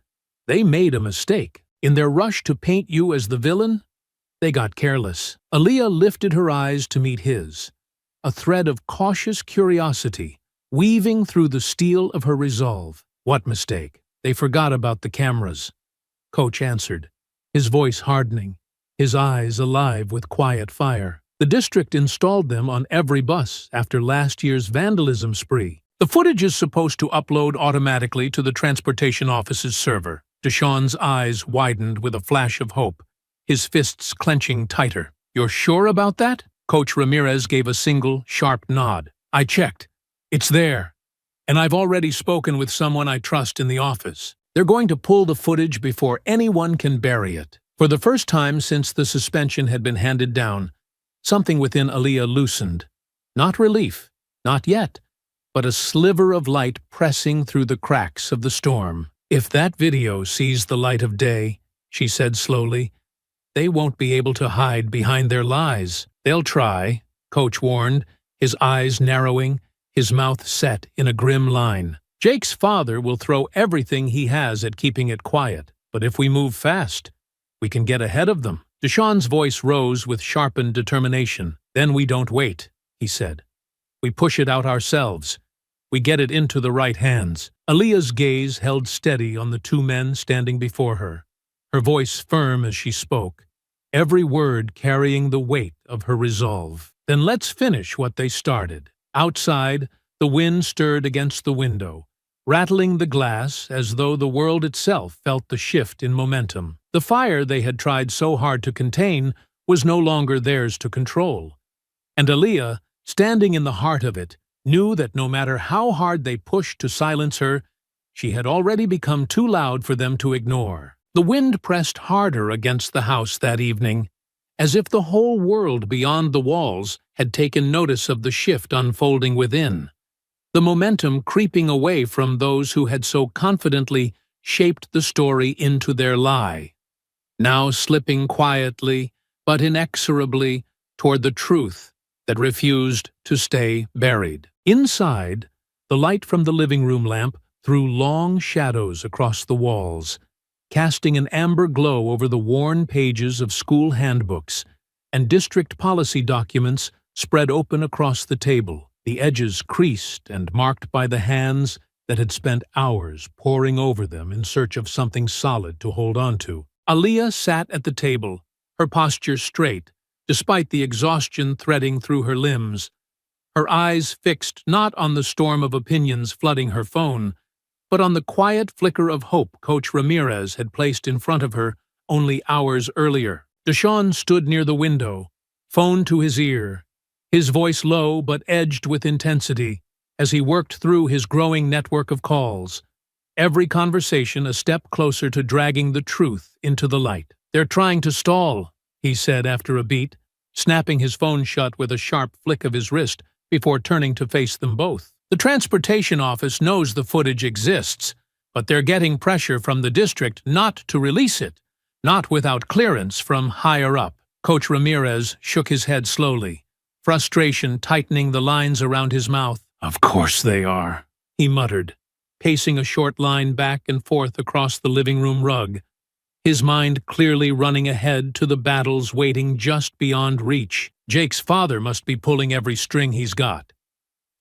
they made a mistake. In their rush to paint you as the villain, they got careless." Aaliyah lifted her eyes to meet his, a thread of cautious curiosity weaving through the steel of her resolve. "What mistake?" "They forgot about the cameras," Coach answered, his voice hardening, his eyes alive with quiet fire. "The district installed them on every bus after last year's vandalism spree. The footage is supposed to upload automatically to the transportation office's server." Deshawn's eyes widened with a flash of hope, his fists clenching tighter. "You're sure about that?" Coach Ramirez gave a single, sharp nod. "I checked. It's there. And I've already spoken with someone I trust in the office. They're going to pull the footage before anyone can bury it." For the first time since the suspension had been handed down, something within Aaliyah loosened. Not relief, not yet, but a sliver of light pressing through the cracks of the storm. "If that video sees the light of day," she said slowly, "they won't be able to hide behind their lies." "They'll try," Coach warned, his eyes narrowing, his mouth set in a grim line. "Jake's father will throw everything he has at keeping it quiet, but if we move fast, we can get ahead of them." Deshawn's voice rose with sharpened determination. "Then we don't wait," he said. "We push it out ourselves. We get it into the right hands." Aaliyah's gaze held steady on the two men standing before her, her voice firm as she spoke, every word carrying the weight of her resolve. "Then let's finish what they started." Outside, the wind stirred against the window, rattling the glass as though the world itself felt the shift in momentum. The fire they had tried so hard to contain was no longer theirs to control, and Aaliyah, standing in the heart of it, knew that no matter how hard they pushed to silence her, she had already become too loud for them to ignore. The wind pressed harder against the house that evening, as if the whole world beyond the walls had taken notice of the shift unfolding within, the momentum creeping away from those who had so confidently shaped the story into their lie, now slipping quietly but inexorably toward the truth that refused to stay buried. Inside, the light from the living room lamp threw long shadows across the walls, casting an amber glow over the worn pages of school handbooks and district policy documents spread open across the table, the edges creased and marked by the hands that had spent hours poring over them in search of something solid to hold on to. Aaliyah sat at the table, her posture straight, despite the exhaustion threading through her limbs, her eyes fixed not on the storm of opinions flooding her phone, but on the quiet flicker of hope Coach Ramirez had placed in front of her only hours earlier. Deshawn stood near the window, phone to his ear, his voice low but edged with intensity, as he worked through his growing network of calls, every conversation a step closer to dragging the truth into the light. "They're trying to stall," he said after a beat, snapping his phone shut with a sharp flick of his wrist before turning to face them both. "The transportation office knows the footage exists, but they're getting pressure from the district not to release it, not without clearance from higher up." Coach Ramirez shook his head slowly, frustration tightening the lines around his mouth. "Of course they are," he muttered, pacing a short line back and forth across the living room rug, his mind clearly running ahead to the battles waiting just beyond reach. Jake's father must be pulling every string he's got.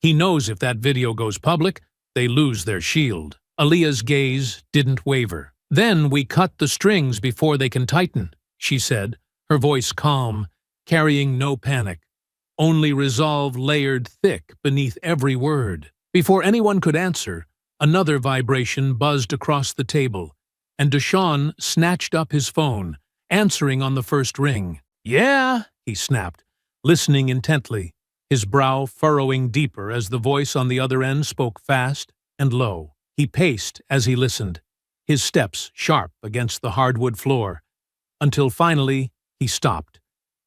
He knows if that video goes public, they lose their shield. Aaliyah's gaze didn't waver. "Then we cut the strings before they can tighten," she said, her voice calm, carrying no panic, only resolve layered thick beneath every word. Before anyone could answer, another vibration buzzed across the table, and Deshaun snatched up his phone, answering on the first ring. "Yeah," he snapped, listening intently, his brow furrowing deeper as the voice on the other end spoke fast and low. He paced as he listened, his steps sharp against the hardwood floor, until finally he stopped,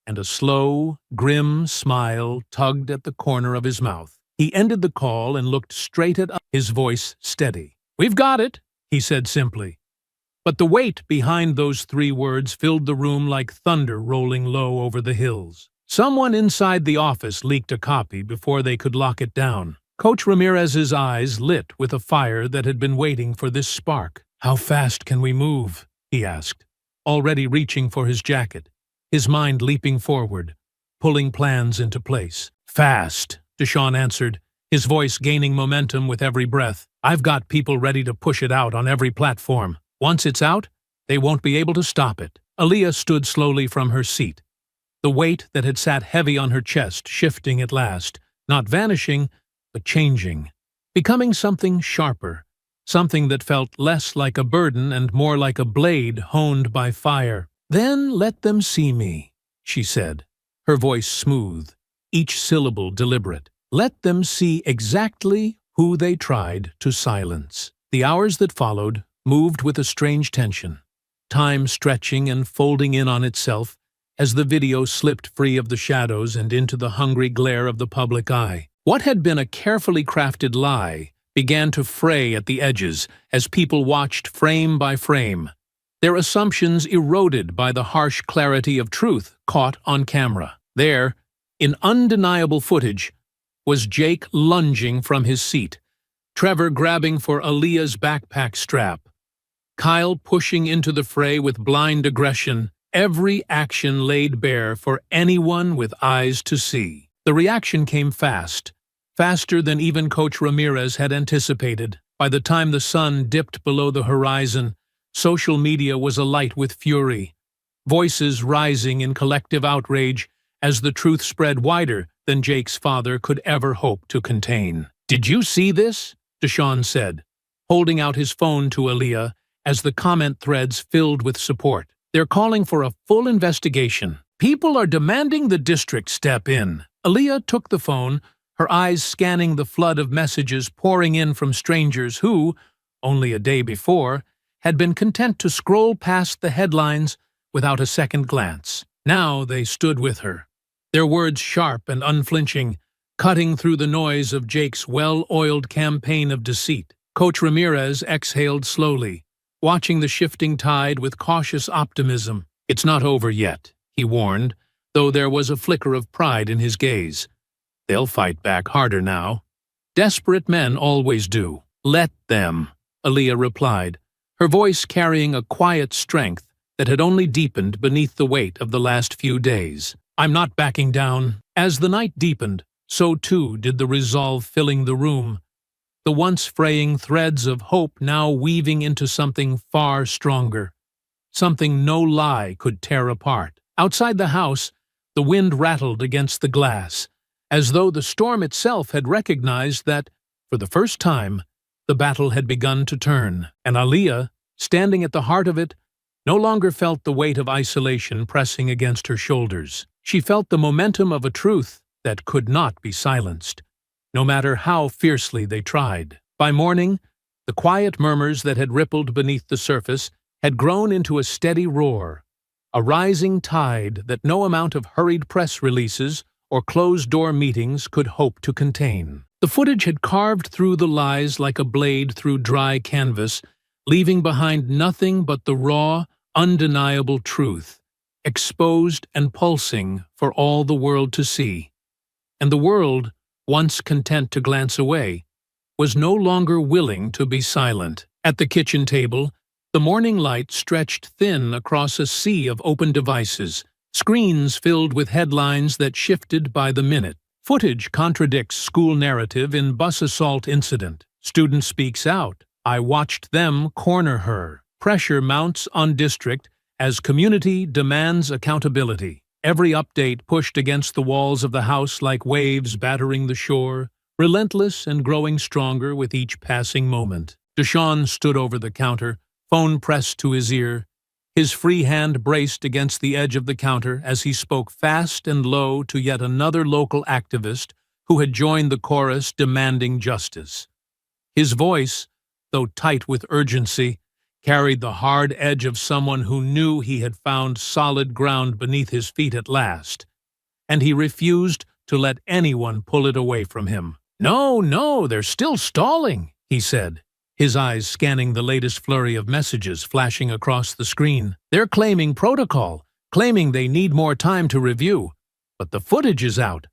and a slow, grim smile tugged at the corner of his mouth. He ended the call and looked straight at us, his voice steady. "We've got it," he said simply. But the weight behind those 3 words filled the room like thunder rolling low over the hills. Someone inside the office leaked a copy before they could lock it down. Coach Ramirez's eyes lit with a fire that had been waiting for this spark. "How fast can we move?" he asked, already reaching for his jacket, his mind leaping forward, pulling plans into place. "Fast," Deshaun answered, his voice gaining momentum with every breath. "I've got people ready to push it out on every platform. Once it's out, they won't be able to stop it." Aaliyah stood slowly from her seat, the weight that had sat heavy on her chest shifting at last, not vanishing, but changing, becoming something sharper, something that felt less like a burden and more like a blade honed by fire. "Then let them see me," she said, her voice smooth, each syllable deliberate. "Let them see exactly who they tried to silence." The hours that followed moved with a strange tension, time stretching and folding in on itself as the video slipped free of the shadows and into the hungry glare of the public eye. What had been a carefully crafted lie began to fray at the edges as people watched frame by frame, their assumptions eroded by the harsh clarity of truth caught on camera. There, in undeniable footage, was Jake lunging from his seat, Trevor grabbing for Aaliyah's backpack strap, Kyle pushing into the fray with blind aggression, every action laid bare for anyone with eyes to see. The reaction came fast, faster than even Coach Ramirez had anticipated. By the time the sun dipped below the horizon, social media was alight with fury, voices rising in collective outrage as the truth spread wider than Jake's father could ever hope to contain. "Did you see this?" Deshaun said, holding out his phone to Aaliyah as the comment threads filled with support. "They're calling for a full investigation. People are demanding the district step in." Aaliyah took the phone, her eyes scanning the flood of messages pouring in from strangers who, only a day before, had been content to scroll past the headlines without a second glance. Now they stood with her, their words sharp and unflinching, cutting through the noise of Jake's well-oiled campaign of deceit. Coach Ramirez exhaled slowly, watching the shifting tide with cautious optimism. "It's not over yet," he warned, though there was a flicker of pride in his gaze. "They'll fight back harder now. Desperate men always do." "Let them," Aaliyah replied, her voice carrying a quiet strength that had only deepened beneath the weight of the last few days. "I'm not backing down." As the night deepened, so too did the resolve filling the room, the once fraying threads of hope now weaving into something far stronger, something no lie could tear apart. Outside the house, the wind rattled against the glass, as though the storm itself had recognized that, for the first time, the battle had begun to turn, and Aaliyah, standing at the heart of it, no longer felt the weight of isolation pressing against her shoulders. She felt the momentum of a truth that could not be silenced, no matter how fiercely they tried. By morning, the quiet murmurs that had rippled beneath the surface had grown into a steady roar, a rising tide that no amount of hurried press releases or closed-door meetings could hope to contain. The footage had carved through the lies like a blade through dry canvas, leaving behind nothing but the raw, undeniable truth, exposed and pulsing for all the world to see. And the world, once content to glance away, was no longer willing to be silent. At the kitchen table, the morning light stretched thin across a sea of open devices, screens filled with headlines that shifted by the minute. Footage contradicts school narrative in bus assault incident. Student speaks out. I watched them corner her. Pressure mounts on district as community demands accountability. Every update pushed against the walls of the house like waves battering the shore, relentless and growing stronger with each passing moment. Deshaun stood over the counter, phone pressed to his ear. His free hand braced against the edge of the counter as he spoke fast and low to yet another local activist who had joined the chorus demanding justice. His voice, though tight with urgency, carried the hard edge of someone who knew he had found solid ground beneath his feet at last, and he refused to let anyone pull it away from him. No, they're still stalling, he said, his eyes scanning the latest flurry of messages flashing across the screen. They're claiming protocol, claiming they need more time to review. But the footage is out.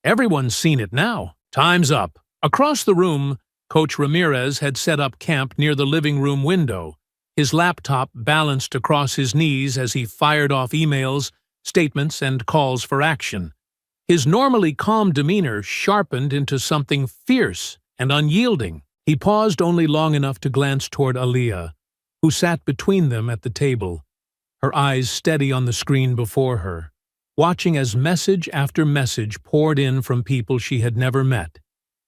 Everyone's seen it now. Time's up. Across the room, Coach Ramirez had set up camp near the living room window, his laptop balanced across his knees as he fired off emails, statements, and calls for action. His normally calm demeanor sharpened into something fierce and unyielding. He paused only long enough to glance toward Aaliyah, who sat between them at the table, her eyes steady on the screen before her, watching as message after message poured in from people she had never met,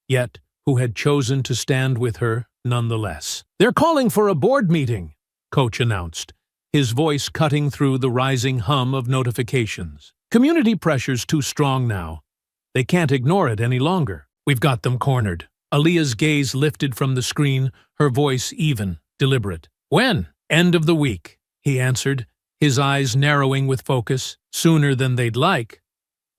yet who had chosen to stand with her nonetheless. They're calling for a board meeting, Coach announced, his voice cutting through the rising hum of notifications. Community pressure's too strong now. They can't ignore it any longer. We've got them cornered. Aaliyah's gaze lifted from the screen, her voice even, deliberate. When? End of the week, he answered, his eyes narrowing with focus. Sooner than they'd like,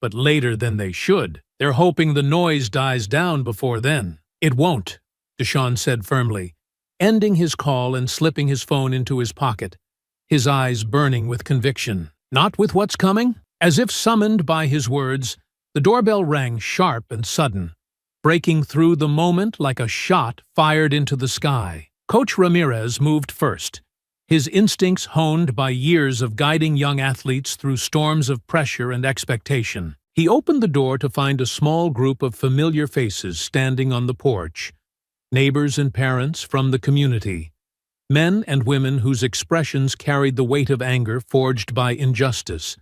but later than they should. They're hoping the noise dies down before then. It won't, Deshaun said firmly, ending his call and slipping his phone into his pocket, his eyes burning with conviction. Not with what's coming? As if summoned by his words, the doorbell rang sharp and sudden, breaking through the moment like a shot fired into the sky. Coach Ramirez moved first, his instincts honed by years of guiding young athletes through storms of pressure and expectation. He opened the door to find a small group of familiar faces standing on the porch, neighbors and parents from the community, men and women whose expressions carried the weight of anger forged by injustice,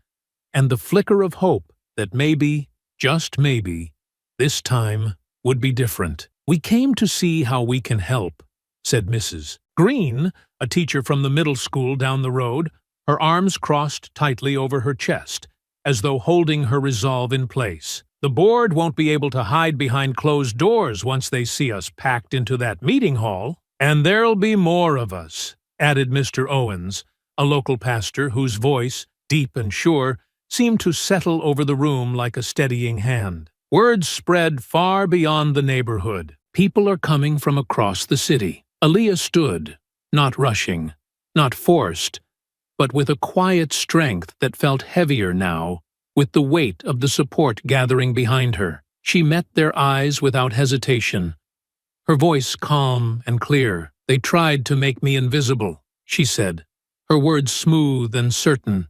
and the flicker of hope that maybe, just maybe, this time would be different. We came to see how we can help, said Mrs. Green, a teacher from the middle school down the road, her arms crossed tightly over her chest, as though holding her resolve in place. The board won't be able to hide behind closed doors once they see us packed into that meeting hall. And there'll be more of us, added Mr. Owens, a local pastor whose voice, deep and sure, seemed to settle over the room like a steadying hand. Words spread far beyond the neighborhood. People are coming from across the city. Aaliyah stood, not rushing, not forced, but with a quiet strength that felt heavier now, with the weight of the support gathering behind her. She met their eyes without hesitation, her voice calm and clear. They tried to make me invisible, she said, her words smooth and certain,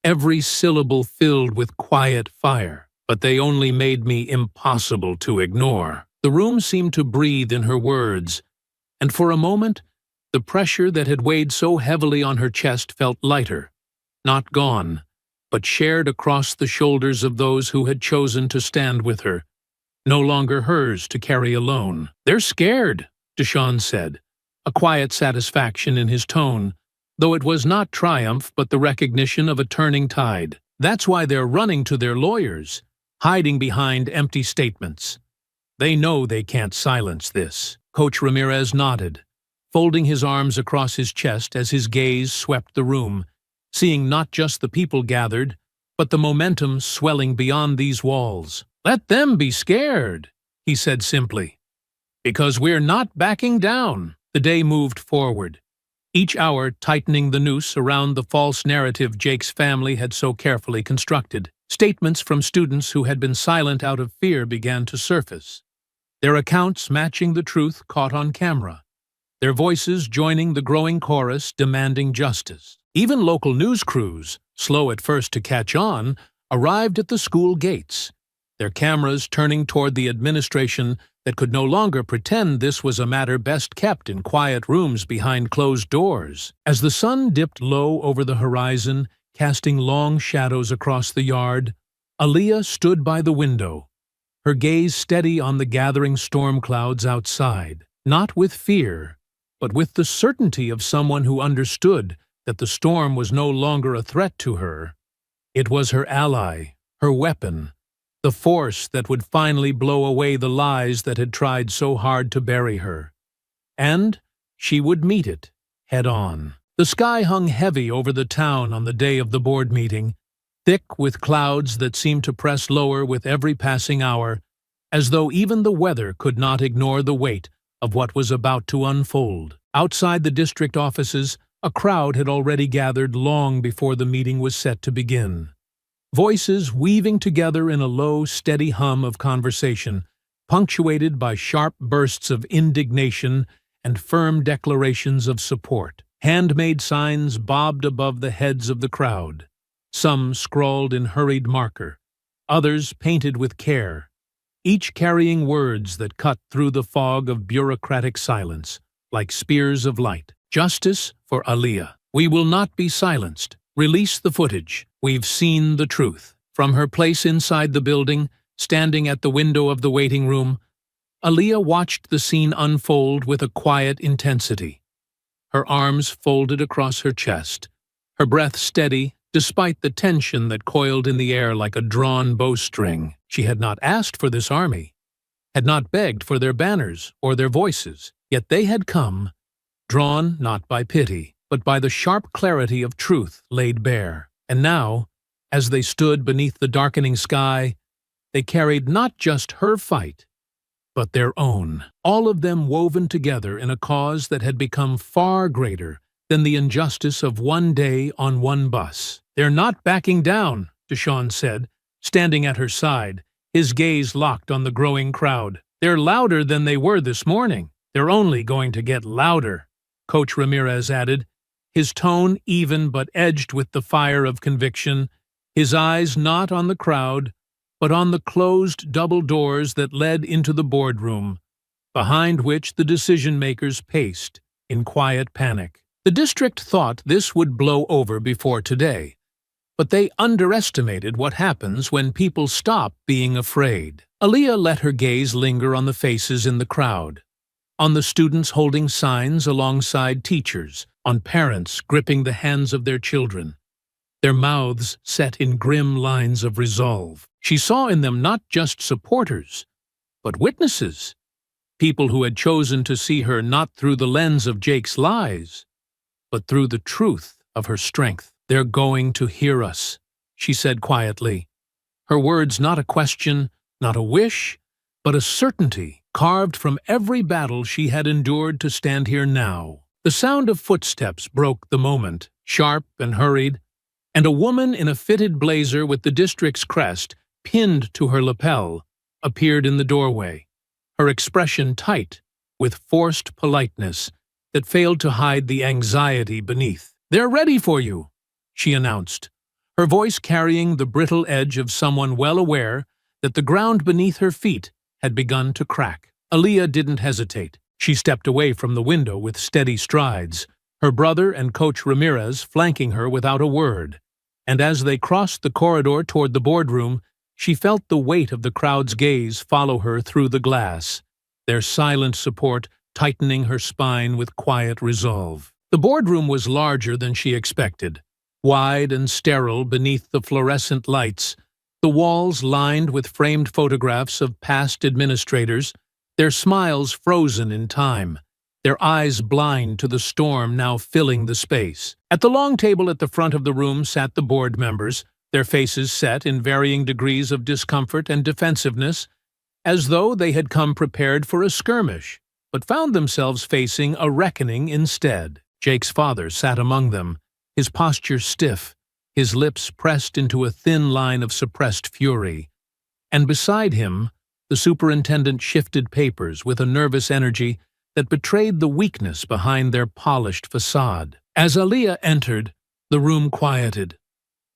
every syllable filled with quiet fire. But they only made me impossible to ignore. The room seemed to breathe in her words, and for a moment, the pressure that had weighed so heavily on her chest felt lighter, not gone, but shared across the shoulders of those who had chosen to stand with her, no longer hers to carry alone. They're scared, Deshaun said, a quiet satisfaction in his tone, though it was not triumph but the recognition of a turning tide. That's why they're running to their lawyers, hiding behind empty statements. They know they can't silence this. Coach Ramirez nodded, folding his arms across his chest as his gaze swept the room, seeing not just the people gathered, but the momentum swelling beyond these walls. Let them be scared, he said simply, because we're not backing down. The day moved forward, each hour tightening the noose around the false narrative Jake's family had so carefully constructed. Statements from students who had been silent out of fear began to surface, their accounts matching the truth caught on camera, their voices joining the growing chorus demanding justice. Even local news crews, slow at first to catch on, arrived at the school gates, their cameras turning toward the administration that could no longer pretend this was a matter best kept in quiet rooms behind closed doors. As the sun dipped low over the horizon, casting long shadows across the yard, Aaliyah stood by the window, her gaze steady on the gathering storm clouds outside, not with fear, but with the certainty of someone who understood that the storm was no longer a threat to her. It was her ally, her weapon, the force that would finally blow away the lies that had tried so hard to bury her. And she would meet it, head on. The sky hung heavy over the town on the day of the board meeting, thick with clouds that seemed to press lower with every passing hour, as though even the weather could not ignore the weight of what was about to unfold. Outside the district offices, a crowd had already gathered long before the meeting was set to begin. Voices weaving together in a low, steady hum of conversation, punctuated by sharp bursts of indignation and firm declarations of support. Handmade signs bobbed above the heads of the crowd, some scrawled in hurried marker, others painted with care, each carrying words that cut through the fog of bureaucratic silence like spears of light. Justice for Aaliyah. We will not be silenced. Release the footage. We've seen the truth. From her place inside the building, standing at the window of the waiting room, Aaliyah watched the scene unfold with a quiet intensity. Her arms folded across her chest, her breath steady despite the tension that coiled in the air like a drawn bowstring. She had not asked for this army, had not begged for their banners or their voices, yet they had come, drawn not by pity, but by the sharp clarity of truth laid bare. And now, as they stood beneath the darkening sky, they carried not just her fight, but their own, all of them woven together in a cause that had become far greater than the injustice of one day on one bus. "They're not backing down," Deshawn said, standing at her side, his gaze locked on the growing crowd. "They're louder than they were this morning. They're only going to get louder," Coach Ramirez added, his tone even but edged with the fire of conviction, his eyes not on the crowd, but on the closed double doors that led into the boardroom, behind which the decision-makers paced in quiet panic. The district thought this would blow over before today, but they underestimated what happens when people stop being afraid. Aaliyah let her gaze linger on the faces in the crowd, on the students holding signs alongside teachers, on parents gripping the hands of their children, their mouths set in grim lines of resolve. She saw in them not just supporters, but witnesses, people who had chosen to see her not through the lens of Jake's lies, but through the truth of her strength. "They're going to hear us," she said quietly, her words not a question, not a wish, but a certainty carved from every battle she had endured to stand here now. The sound of footsteps broke the moment, sharp and hurried, and a woman in a fitted blazer with the district's crest pinned to her lapel appeared in the doorway, her expression tight with forced politeness that failed to hide the anxiety beneath. "They're ready for you," she announced, her voice carrying the brittle edge of someone well aware that the ground beneath her feet had begun to crack. Aaliyah didn't hesitate. She stepped away from the window with steady strides, her brother and Coach Ramirez flanking her without a word. And as they crossed the corridor toward the boardroom, she felt the weight of the crowd's gaze follow her through the glass, their silent support tightening her spine with quiet resolve. The boardroom was larger than she expected, wide and sterile beneath the fluorescent lights, the walls lined with framed photographs of past administrators, their smiles frozen in time, their eyes blind to the storm now filling the space. At the long table at the front of the room sat the board members, their faces set in varying degrees of discomfort and defensiveness, as though they had come prepared for a skirmish, but found themselves facing a reckoning instead. Jake's father sat among them, his posture stiff, his lips pressed into a thin line of suppressed fury, and beside him, the superintendent shifted papers with a nervous energy that betrayed the weakness behind their polished facade. As Aaliyah entered, the room quieted,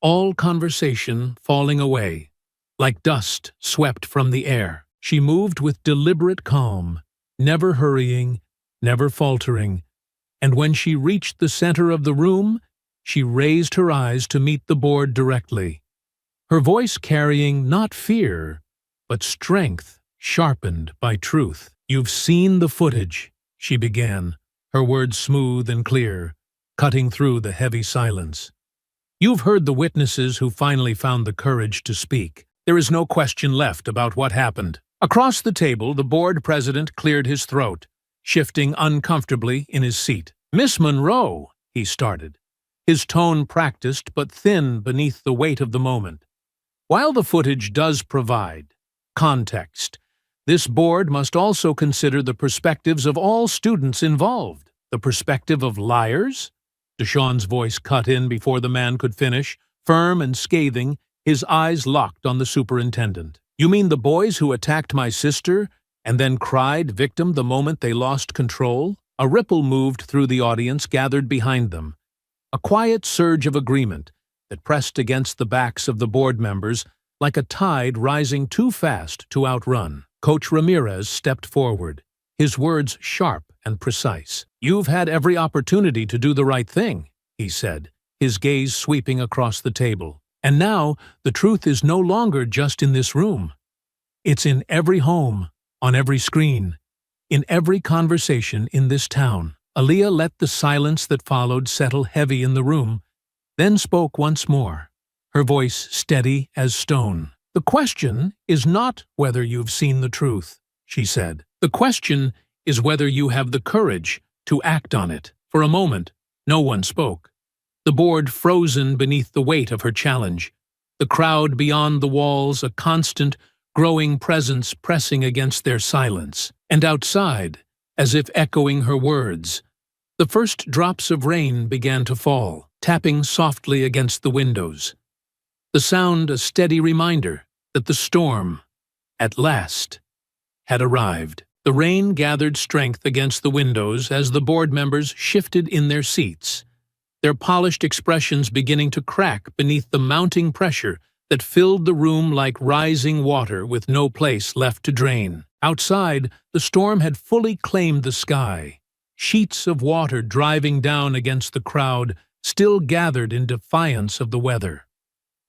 all conversation falling away, like dust swept from the air. She moved with deliberate calm, never hurrying, never faltering, and when she reached the center of the room, she raised her eyes to meet the board directly, her voice carrying not fear, but strength sharpened by truth. "You've seen the footage," she began, her words smooth and clear, cutting through the heavy silence. "You've heard the witnesses who finally found the courage to speak. There is no question left about what happened." Across the table, the board president cleared his throat, shifting uncomfortably in his seat. "Miss Monroe," he started, his tone practiced but thin beneath the weight of the moment. "While the footage does provide context, this board must also consider the perspectives of all students involved. The perspective of liars?" Deshawn's voice cut in before the man could finish, firm and scathing, his eyes locked on the superintendent. "You mean the boys who attacked my sister and then cried victim the moment they lost control?" A ripple moved through the audience gathered behind them, a quiet surge of agreement that pressed against the backs of the board members like a tide rising too fast to outrun. Coach Ramirez stepped forward, his words sharp and precise. "You've had every opportunity to do the right thing," he said, his gaze sweeping across the table. "And now the truth is no longer just in this room. It's in every home, on every screen, in every conversation in this town." Aaliyah let the silence that followed settle heavy in the room, then spoke once more, her voice steady as stone. "The question is not whether you've seen the truth," she said. "The question is whether you have the courage to act on it." For a moment, no one spoke, the board frozen beneath the weight of her challenge, the crowd beyond the walls a constant, growing presence pressing against their silence. And outside, as if echoing her words, the first drops of rain began to fall, tapping softly against the windows. The sound a steady reminder that the storm, at last, had arrived. The rain gathered strength against the windows as the board members shifted in their seats, their polished expressions beginning to crack beneath the mounting pressure that filled the room like rising water with no place left to drain. Outside, the storm had fully claimed the sky, sheets of water driving down against the crowd still gathered in defiance of the weather.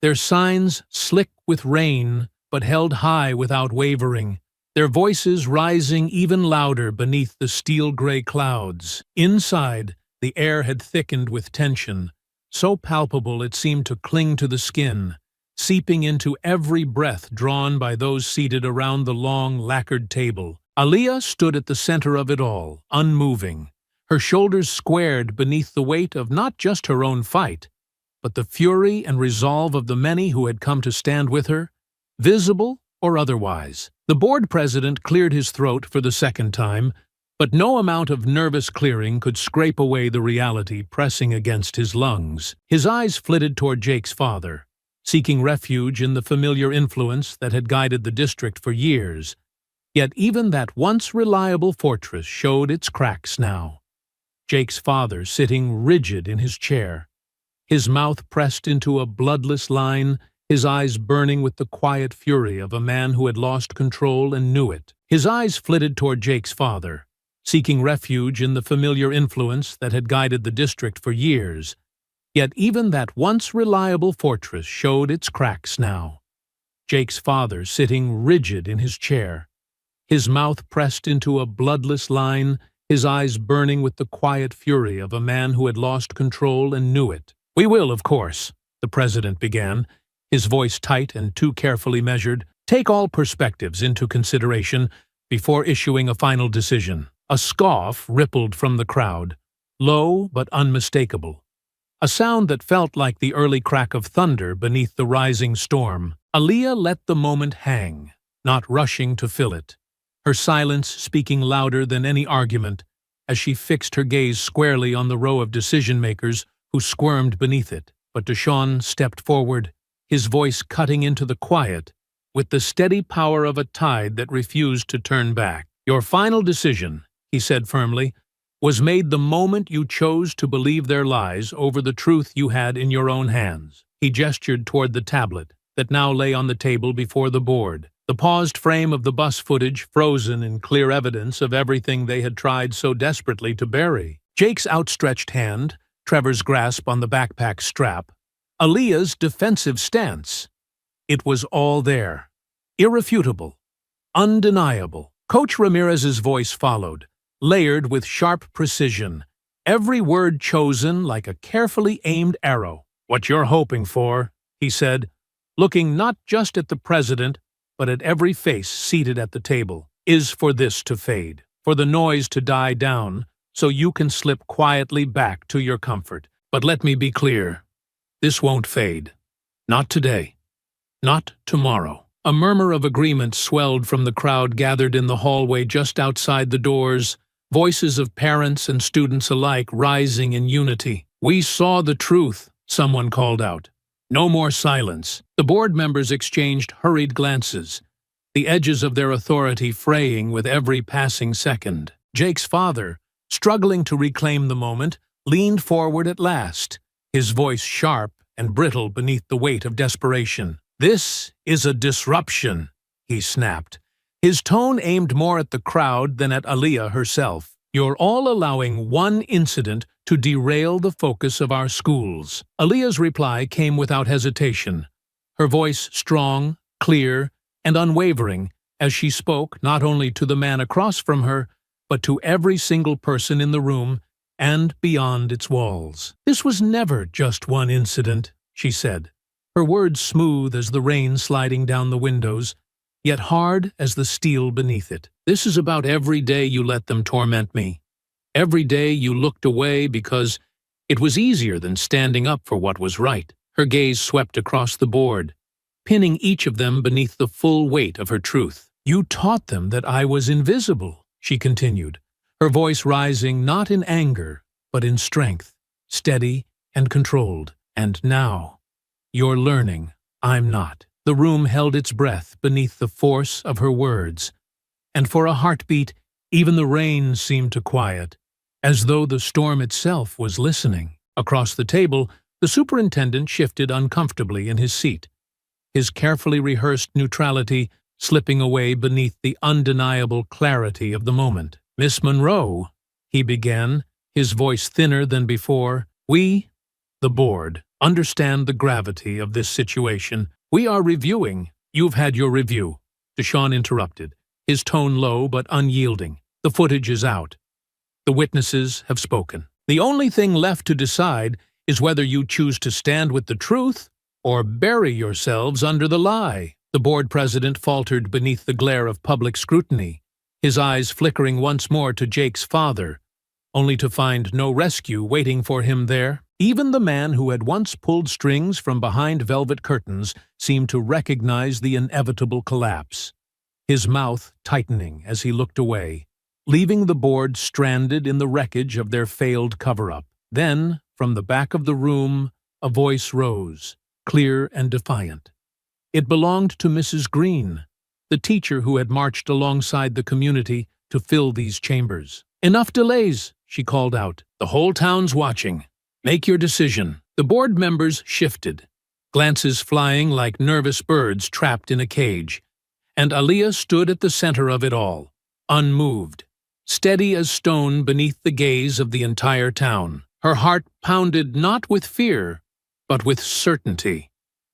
Their signs slick with rain but held high without wavering, their voices rising even louder beneath the steel-gray clouds. Inside, the air had thickened with tension, so palpable it seemed to cling to the skin, seeping into every breath drawn by those seated around the long, lacquered table. Aaliyah stood at the center of it all, unmoving, her shoulders squared beneath the weight of not just her own fight, but the fury and resolve of the many who had come to stand with her, visible or otherwise. The board president cleared his throat for the second time, but no amount of nervous clearing could scrape away the reality pressing against his lungs. His eyes flitted toward Jake's father, seeking refuge in the familiar influence that had guided the district for years. Yet even that once reliable fortress showed its cracks now. Jake's father sitting rigid in his chair, his mouth pressed into a bloodless line, his eyes burning with the quiet fury of a man who had lost control and knew it. His eyes flitted toward Jake's father, seeking refuge in the familiar influence that had guided the district for years. Yet even that once reliable fortress showed its cracks now. Jake's father sitting rigid in his chair, his mouth pressed into a bloodless line, his eyes burning with the quiet fury of a man who had lost control and knew it. "We will, of course," the president began, his voice tight and too carefully measured, "take all perspectives into consideration before issuing a final decision." A scoff rippled from the crowd, low but unmistakable, a sound that felt like the early crack of thunder beneath the rising storm. Aaliyah let the moment hang, not rushing to fill it, her silence speaking louder than any argument as she fixed her gaze squarely on the row of decision-makers who squirmed beneath it. But Deshawn stepped forward, his voice cutting into the quiet with the steady power of a tide that refused to turn back. "Your final decision," he said firmly, "was made the moment you chose to believe their lies over the truth you had in your own hands." He gestured toward the tablet that now lay on the table before the board, The paused frame of the bus footage frozen in clear evidence of everything they had tried so desperately to bury. Jake's outstretched hand, Trevor's grasp on the backpack strap, Aaliyah's defensive stance. It was all there. Irrefutable. Undeniable. Coach Ramirez's voice followed, layered with sharp precision, every word chosen like a carefully aimed arrow. "What you're hoping for," he said, looking not just at the president, but at every face seated at the table, "is for this to fade, for the noise to die down, so you can slip quietly back to your comfort. But let me be clear. This won't fade. Not today. Not tomorrow." A murmur of agreement swelled from the crowd gathered in the hallway just outside the doors, voices of parents and students alike rising in unity. "We saw the truth," someone called out. "No more silence." The board members exchanged hurried glances, the edges of their authority fraying with every passing second. Jake's father, struggling to reclaim the moment, leaned forward at last, his voice sharp and brittle beneath the weight of desperation. "This is a disruption," he snapped, his tone aimed more at the crowd than at Aaliyah herself. "You're all allowing one incident to derail the focus of our schools." Aaliyah's reply came without hesitation, her voice strong, clear, and unwavering as she spoke not only to the man across from her, but to every single person in the room and beyond its walls. "This was never just one incident," she said, her words smooth as the rain sliding down the windows, yet hard as the steel beneath it. "This is about every day you let them torment me. Every day you looked away because it was easier than standing up for what was right." Her gaze swept across the board, pinning each of them beneath the full weight of her truth. "You taught them that I was invisible," she continued, her voice rising not in anger, but in strength, steady and controlled. "And now you're learning I'm not." The room held its breath beneath the force of her words, and for a heartbeat even the rain seemed to quiet, as though the storm itself was listening. Across the table, the superintendent shifted uncomfortably in his seat, his carefully rehearsed neutrality slipping away beneath the undeniable clarity of the moment. "Miss Monroe," he began, his voice thinner than before, "we, the board, understand the gravity of this situation. We are reviewing." "You've had your review," Deshaun interrupted, his tone low but unyielding. "The footage is out. The witnesses have spoken. The only thing left to decide is whether you choose to stand with the truth or bury yourselves under the lie." The board president faltered beneath the glare of public scrutiny, his eyes flickering once more to Jake's father, only to find no rescue waiting for him there. Even the man who had once pulled strings from behind velvet curtains seemed to recognize the inevitable collapse, his mouth tightening as he looked away, leaving the board stranded in the wreckage of their failed cover-up. Then, from the back of the room, a voice rose, clear and defiant. It belonged to Mrs. Green, the teacher who had marched alongside the community to fill these chambers. "Enough delays," she called out. "The whole town's watching. Make your decision." The board members shifted, glances flying like nervous birds trapped in a cage, and Aaliyah stood at the center of it all, unmoved, steady as stone beneath the gaze of the entire town. Her heart pounded not with fear, but with certainty,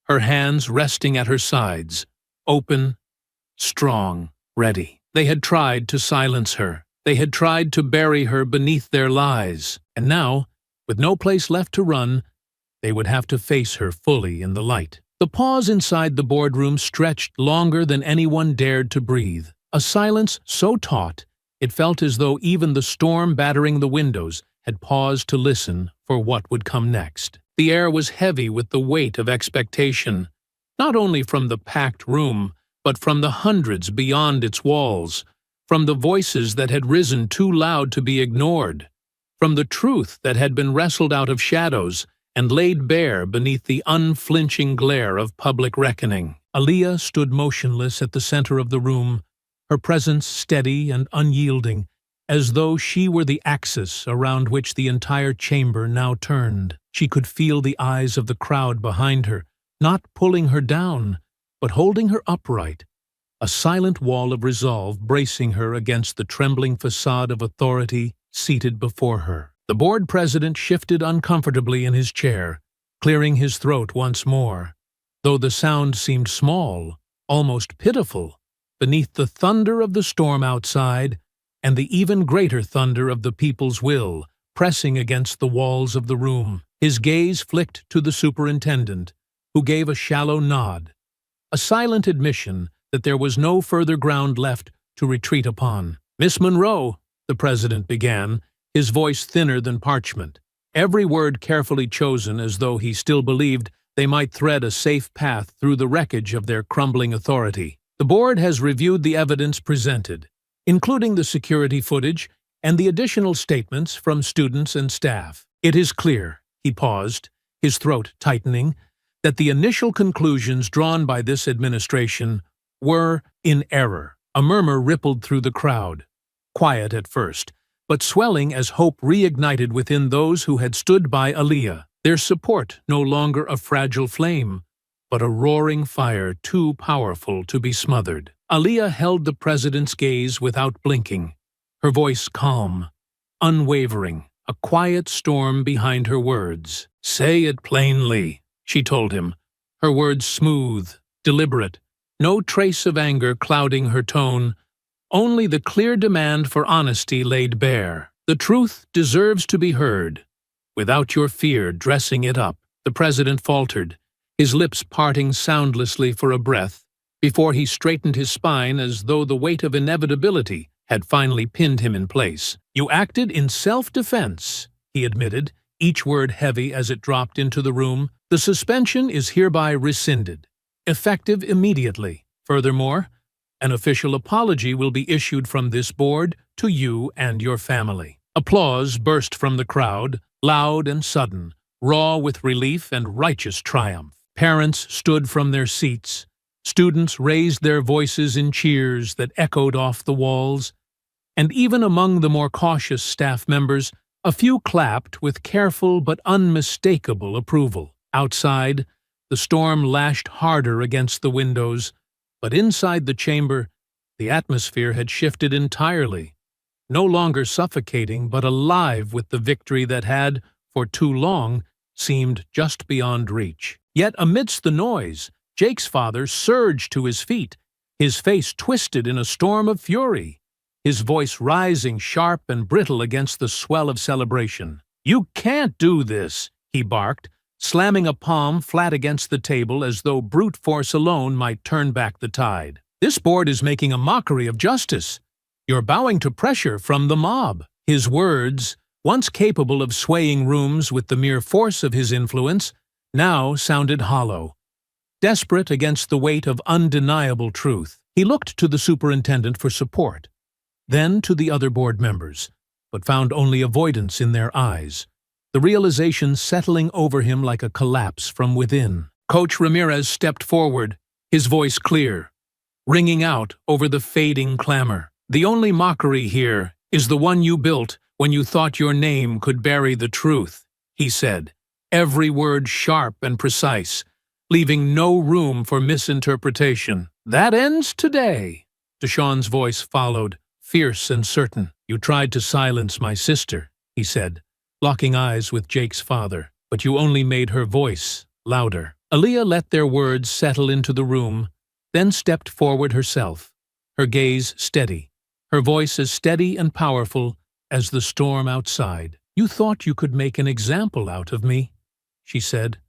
her hands resting at her sides, open, strong, ready. They had tried to silence her. They had tried to bury her beneath their lies, and now, with no place left to run, they would have to face her fully in the light. The pause inside the boardroom stretched longer than anyone dared to breathe, a silence so taut it felt as though even the storm battering the windows had paused to listen for what would come next. The air was heavy with the weight of expectation, not only from the packed room, but from the hundreds beyond its walls, from the voices that had risen too loud to be ignored, from the truth that had been wrestled out of shadows and laid bare beneath the unflinching glare of public reckoning. Aaliyah stood motionless at the center of the room, her presence steady and unyielding, as though she were the axis around which the entire chamber now turned. She could feel the eyes of the crowd behind her, not pulling her down, but holding her upright, a silent wall of resolve bracing her against the trembling facade of authority seated before her. The board president shifted uncomfortably in his chair, clearing his throat once more, though the sound seemed small, almost pitiful, beneath the thunder of the storm outside and the even greater thunder of the people's will pressing against the walls of the room. His gaze flicked to the superintendent, who gave a shallow nod, a silent admission that there was no further ground left to retreat upon. "Miss Monroe," the president began, his voice thinner than parchment, every word carefully chosen as though he still believed they might thread a safe path through the wreckage of their crumbling authority. "The board has reviewed the evidence presented, including the security footage and the additional statements from students and staff. It is clear," he paused, his throat tightening, "that the initial conclusions drawn by this administration were in error." A murmur rippled through the crowd, quiet at first, but swelling as hope reignited within those who had stood by Aaliyah, their support no longer a fragile flame, but a roaring fire too powerful to be smothered. Aaliyah held the president's gaze without blinking, her voice calm, unwavering, a quiet storm behind her words. "Say it plainly," she told him, her words smooth, deliberate, no trace of anger clouding her tone, only the clear demand for honesty laid bare. "The truth deserves to be heard, without your fear dressing it up." The president faltered, his lips parting soundlessly for a breath, before he straightened his spine as though the weight of inevitability had finally pinned him in place. "You acted in self-defense," he admitted, each word heavy as it dropped into the room. "The suspension is hereby rescinded, effective immediately. Furthermore, an official apology will be issued from this board to you and your family." Applause burst from the crowd, loud and sudden, raw with relief and righteous triumph. Parents stood from their seats. Students raised their voices in cheers that echoed off the walls, and even among the more cautious staff members, a few clapped with careful but unmistakable approval. Outside, the storm lashed harder against the windows, but inside the chamber, the atmosphere had shifted entirely, no longer suffocating but alive with the victory that had, for too long, seemed just beyond reach. Yet amidst the noise, Jake's father surged to his feet, his face twisted in a storm of fury, his voice rising sharp and brittle against the swell of celebration. "You can't do this," he barked, slamming a palm flat against the table as though brute force alone might turn back the tide. "This board is making a mockery of justice. You're bowing to pressure from the mob." His words, once capable of swaying rooms with the mere force of his influence, now sounded hollow, desperate against the weight of undeniable truth. He looked to the superintendent for support, then to the other board members, but found only avoidance in their eyes, the realization settling over him like a collapse from within. Coach Ramirez stepped forward, his voice clear, ringing out over the fading clamor. "The only mockery here is the one you built when you thought your name could bury the truth," he said, every word sharp and precise, leaving no room for misinterpretation. "That ends today," Deshawn's voice followed, fierce and certain. "You tried to silence my sister," he said, locking eyes with Jake's father, "but you only made her voice louder." Aaliyah let their words settle into the room, then stepped forward herself, her gaze steady, her voice as steady and powerful as the storm outside. "You thought you could make an example out of me," she said,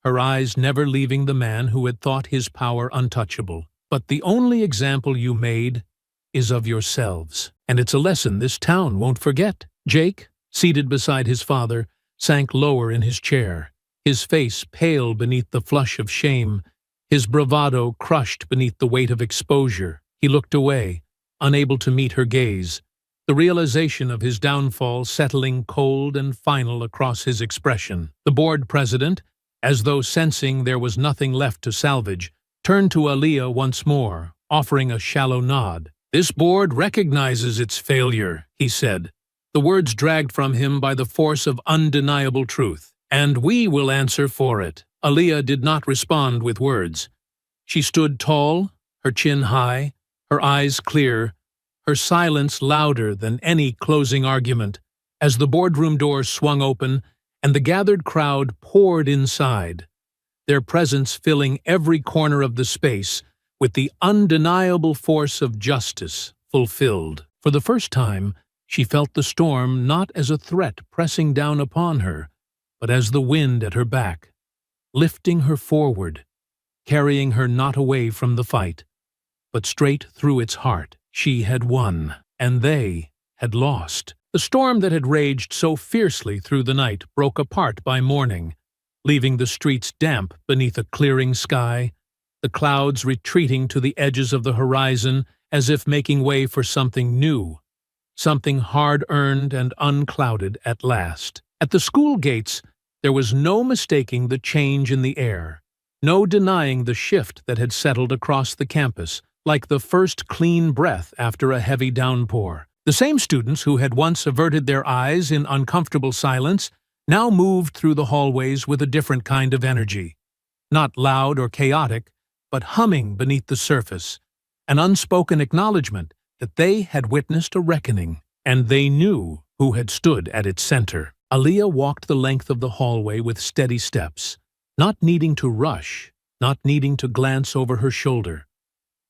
her eyes never leaving the man who had thought his power untouchable. "But the only example you made is of yourselves, and it's a lesson this town won't forget." Jake, seated beside his father, sank lower in his chair, his face pale beneath the flush of shame, his bravado crushed beneath the weight of exposure. He looked away, unable to meet her gaze, the realization of his downfall settling cold and final across his expression. The board president, as though sensing there was nothing left to salvage, turned to Aaliyah once more, offering a shallow nod. "This board recognizes its failure," he said, the words dragged from him by the force of undeniable truth. "And we will answer for it." Aaliyah did not respond with words. She stood tall, her chin high, her eyes clear, her silence louder than any closing argument, as the boardroom door swung open and the gathered crowd poured inside, their presence filling every corner of the space with the undeniable force of justice fulfilled. For the first time, she felt the storm not as a threat pressing down upon her, but as the wind at her back, lifting her forward, carrying her not away from the fight, but straight through its heart. She had won, and they had lost. The storm that had raged so fiercely through the night broke apart by morning, leaving the streets damp beneath a clearing sky, the clouds retreating to the edges of the horizon as if making way for something new, something hard-earned and unclouded at last. At the school gates, there was no mistaking the change in the air, no denying the shift that had settled across the campus, like the first clean breath after a heavy downpour. The same students who had once averted their eyes in uncomfortable silence now moved through the hallways with a different kind of energy. Not loud or chaotic, but humming beneath the surface, an unspoken acknowledgement that they had witnessed a reckoning, and they knew who had stood at its center. Aaliyah walked the length of the hallway with steady steps, not needing to rush, not needing to glance over her shoulder,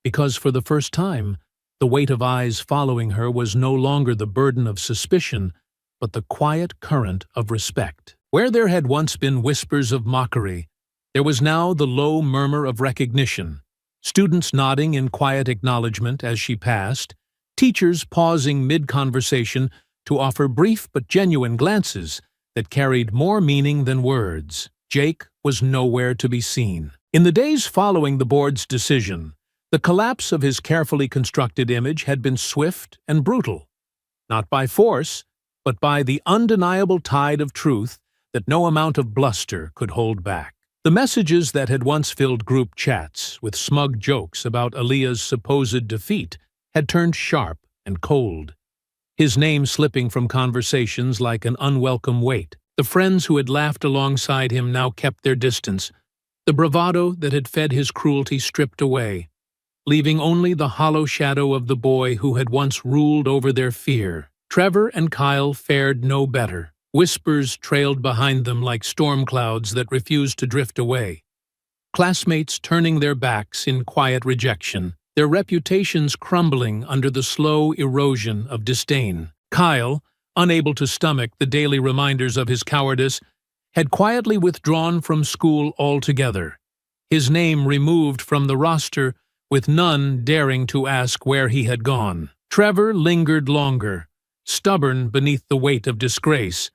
because for the first time, the weight of eyes following her was no longer the burden of suspicion, but the quiet current of respect. Where there had once been whispers of mockery, there was now the low murmur of recognition, students nodding in quiet acknowledgement as she passed, teachers pausing mid-conversation to offer brief but genuine glances that carried more meaning than words. Jake was nowhere to be seen. In the days following the board's decision, the collapse of his carefully constructed image had been swift and brutal, not by force, but by the undeniable tide of truth that no amount of bluster could hold back. The messages that had once filled group chats with smug jokes about Aaliyah's supposed defeat had turned sharp and cold, his name slipping from conversations like an unwelcome weight. The friends who had laughed alongside him now kept their distance, the bravado that had fed his cruelty stripped away, leaving only the hollow shadow of the boy who had once ruled over their fear. Trevor and Kyle fared no better. Whispers trailed behind them like storm clouds that refused to drift away. Classmates turning their backs in quiet rejection, their reputations crumbling under the slow erosion of disdain. Kyle, unable to stomach the daily reminders of his cowardice, had quietly withdrawn from school altogether, his name removed from the roster with none daring to ask where he had gone. Trevor lingered longer, stubborn beneath the weight of disgrace,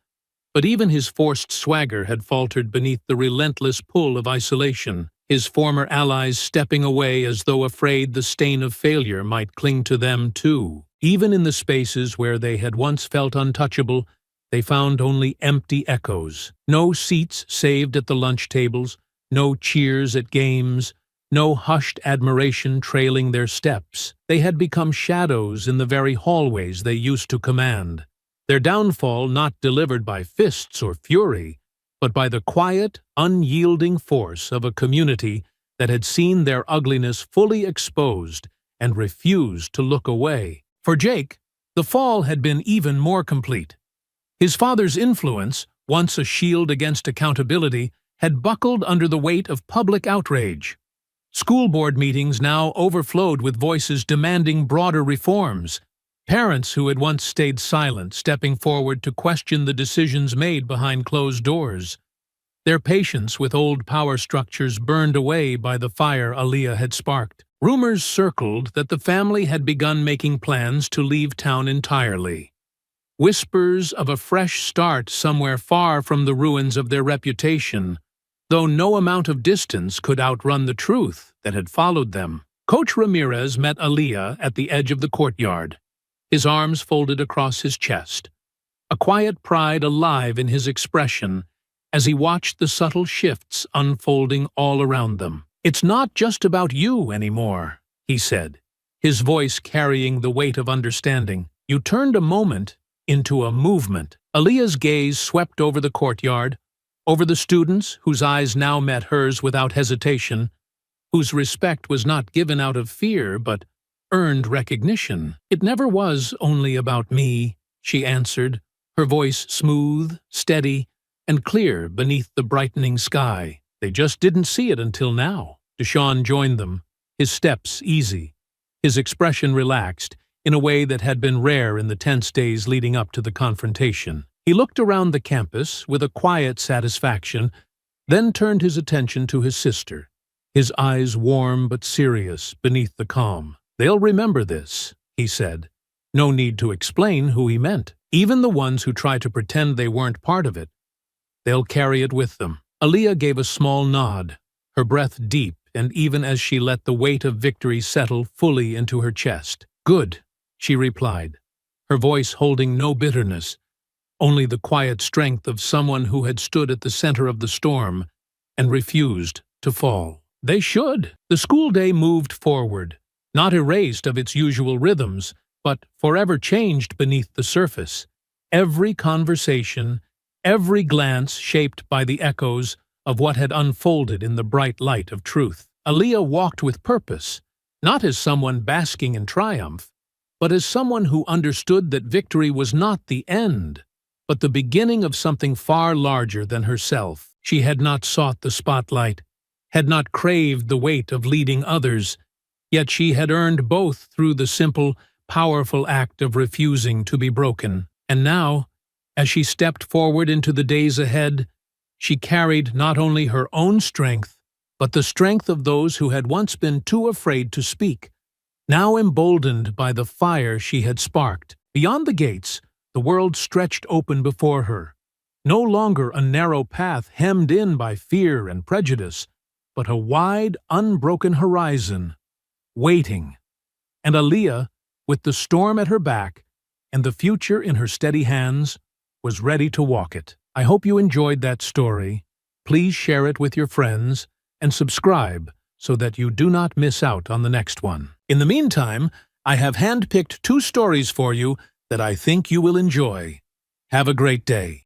but even his forced swagger had faltered beneath the relentless pull of isolation, his former allies stepping away as though afraid the stain of failure might cling to them too. Even in the spaces where they had once felt untouchable, they found only empty echoes. No seats saved at the lunch tables, no cheers at games, no hushed admiration trailing their steps. They had become shadows in the very hallways they used to command, their downfall not delivered by fists or fury, but by the quiet, unyielding force of a community that had seen their ugliness fully exposed and refused to look away. For Jake, the fall had been even more complete. His father's influence, once a shield against accountability, had buckled under the weight of public outrage. School board meetings now overflowed with voices demanding broader reforms, parents who had once stayed silent stepping forward to question the decisions made behind closed doors. Their patience with old power structures burned away by the fire Aaliyah had sparked. Rumors circled that the family had begun making plans to leave town entirely. Whispers of a fresh start somewhere far from the ruins of their reputation, though no amount of distance could outrun the truth that had followed them. Coach Ramirez met Aaliyah at the edge of the courtyard, his arms folded across his chest, a quiet pride alive in his expression as he watched the subtle shifts unfolding all around them. "It's not just about you anymore," he said, his voice carrying the weight of understanding. "You turned a moment into a movement." Aaliyah's gaze swept over the courtyard, over the students whose eyes now met hers without hesitation, whose respect was not given out of fear but earned recognition. "It never was only about me," she answered, her voice smooth, steady, and clear beneath the brightening sky. They just didn't see it until now. Deshaun joined them, his steps easy, his expression relaxed, in a way that had been rare in the tense days leading up to the confrontation. He looked around the campus with a quiet satisfaction, then turned his attention to his sister, his eyes warm but serious beneath the calm. "They'll remember this," he said. No need to explain who he meant. Even the ones who try to pretend they weren't part of it, they'll carry it with them. Aaliyah gave a small nod, her breath deep, and even as she let the weight of victory settle fully into her chest. "Good," she replied, her voice holding no bitterness, only the quiet strength of someone who had stood at the center of the storm and refused to fall. They should. The school day moved forward, not erased of its usual rhythms, but forever changed beneath the surface. Every conversation, every glance shaped by the echoes of what had unfolded in the bright light of truth. Aaliyah walked with purpose, not as someone basking in triumph, but as someone who understood that victory was not the end, but the beginning of something far larger than herself. She had not sought the spotlight, had not craved the weight of leading others, yet she had earned both through the simple, powerful act of refusing to be broken. And now, as she stepped forward into the days ahead, she carried not only her own strength, but the strength of those who had once been too afraid to speak, now emboldened by the fire she had sparked. Beyond the gates, the world stretched open before her, no longer a narrow path hemmed in by fear and prejudice, but a wide, unbroken horizon, waiting. And Aaliyah, with the storm at her back and the future in her steady hands, was ready to walk it. I hope you enjoyed that story. Please share it with your friends and subscribe so that you do not miss out on the next one. In the meantime, I have handpicked 2 stories for you that I think you will enjoy. Have a great day.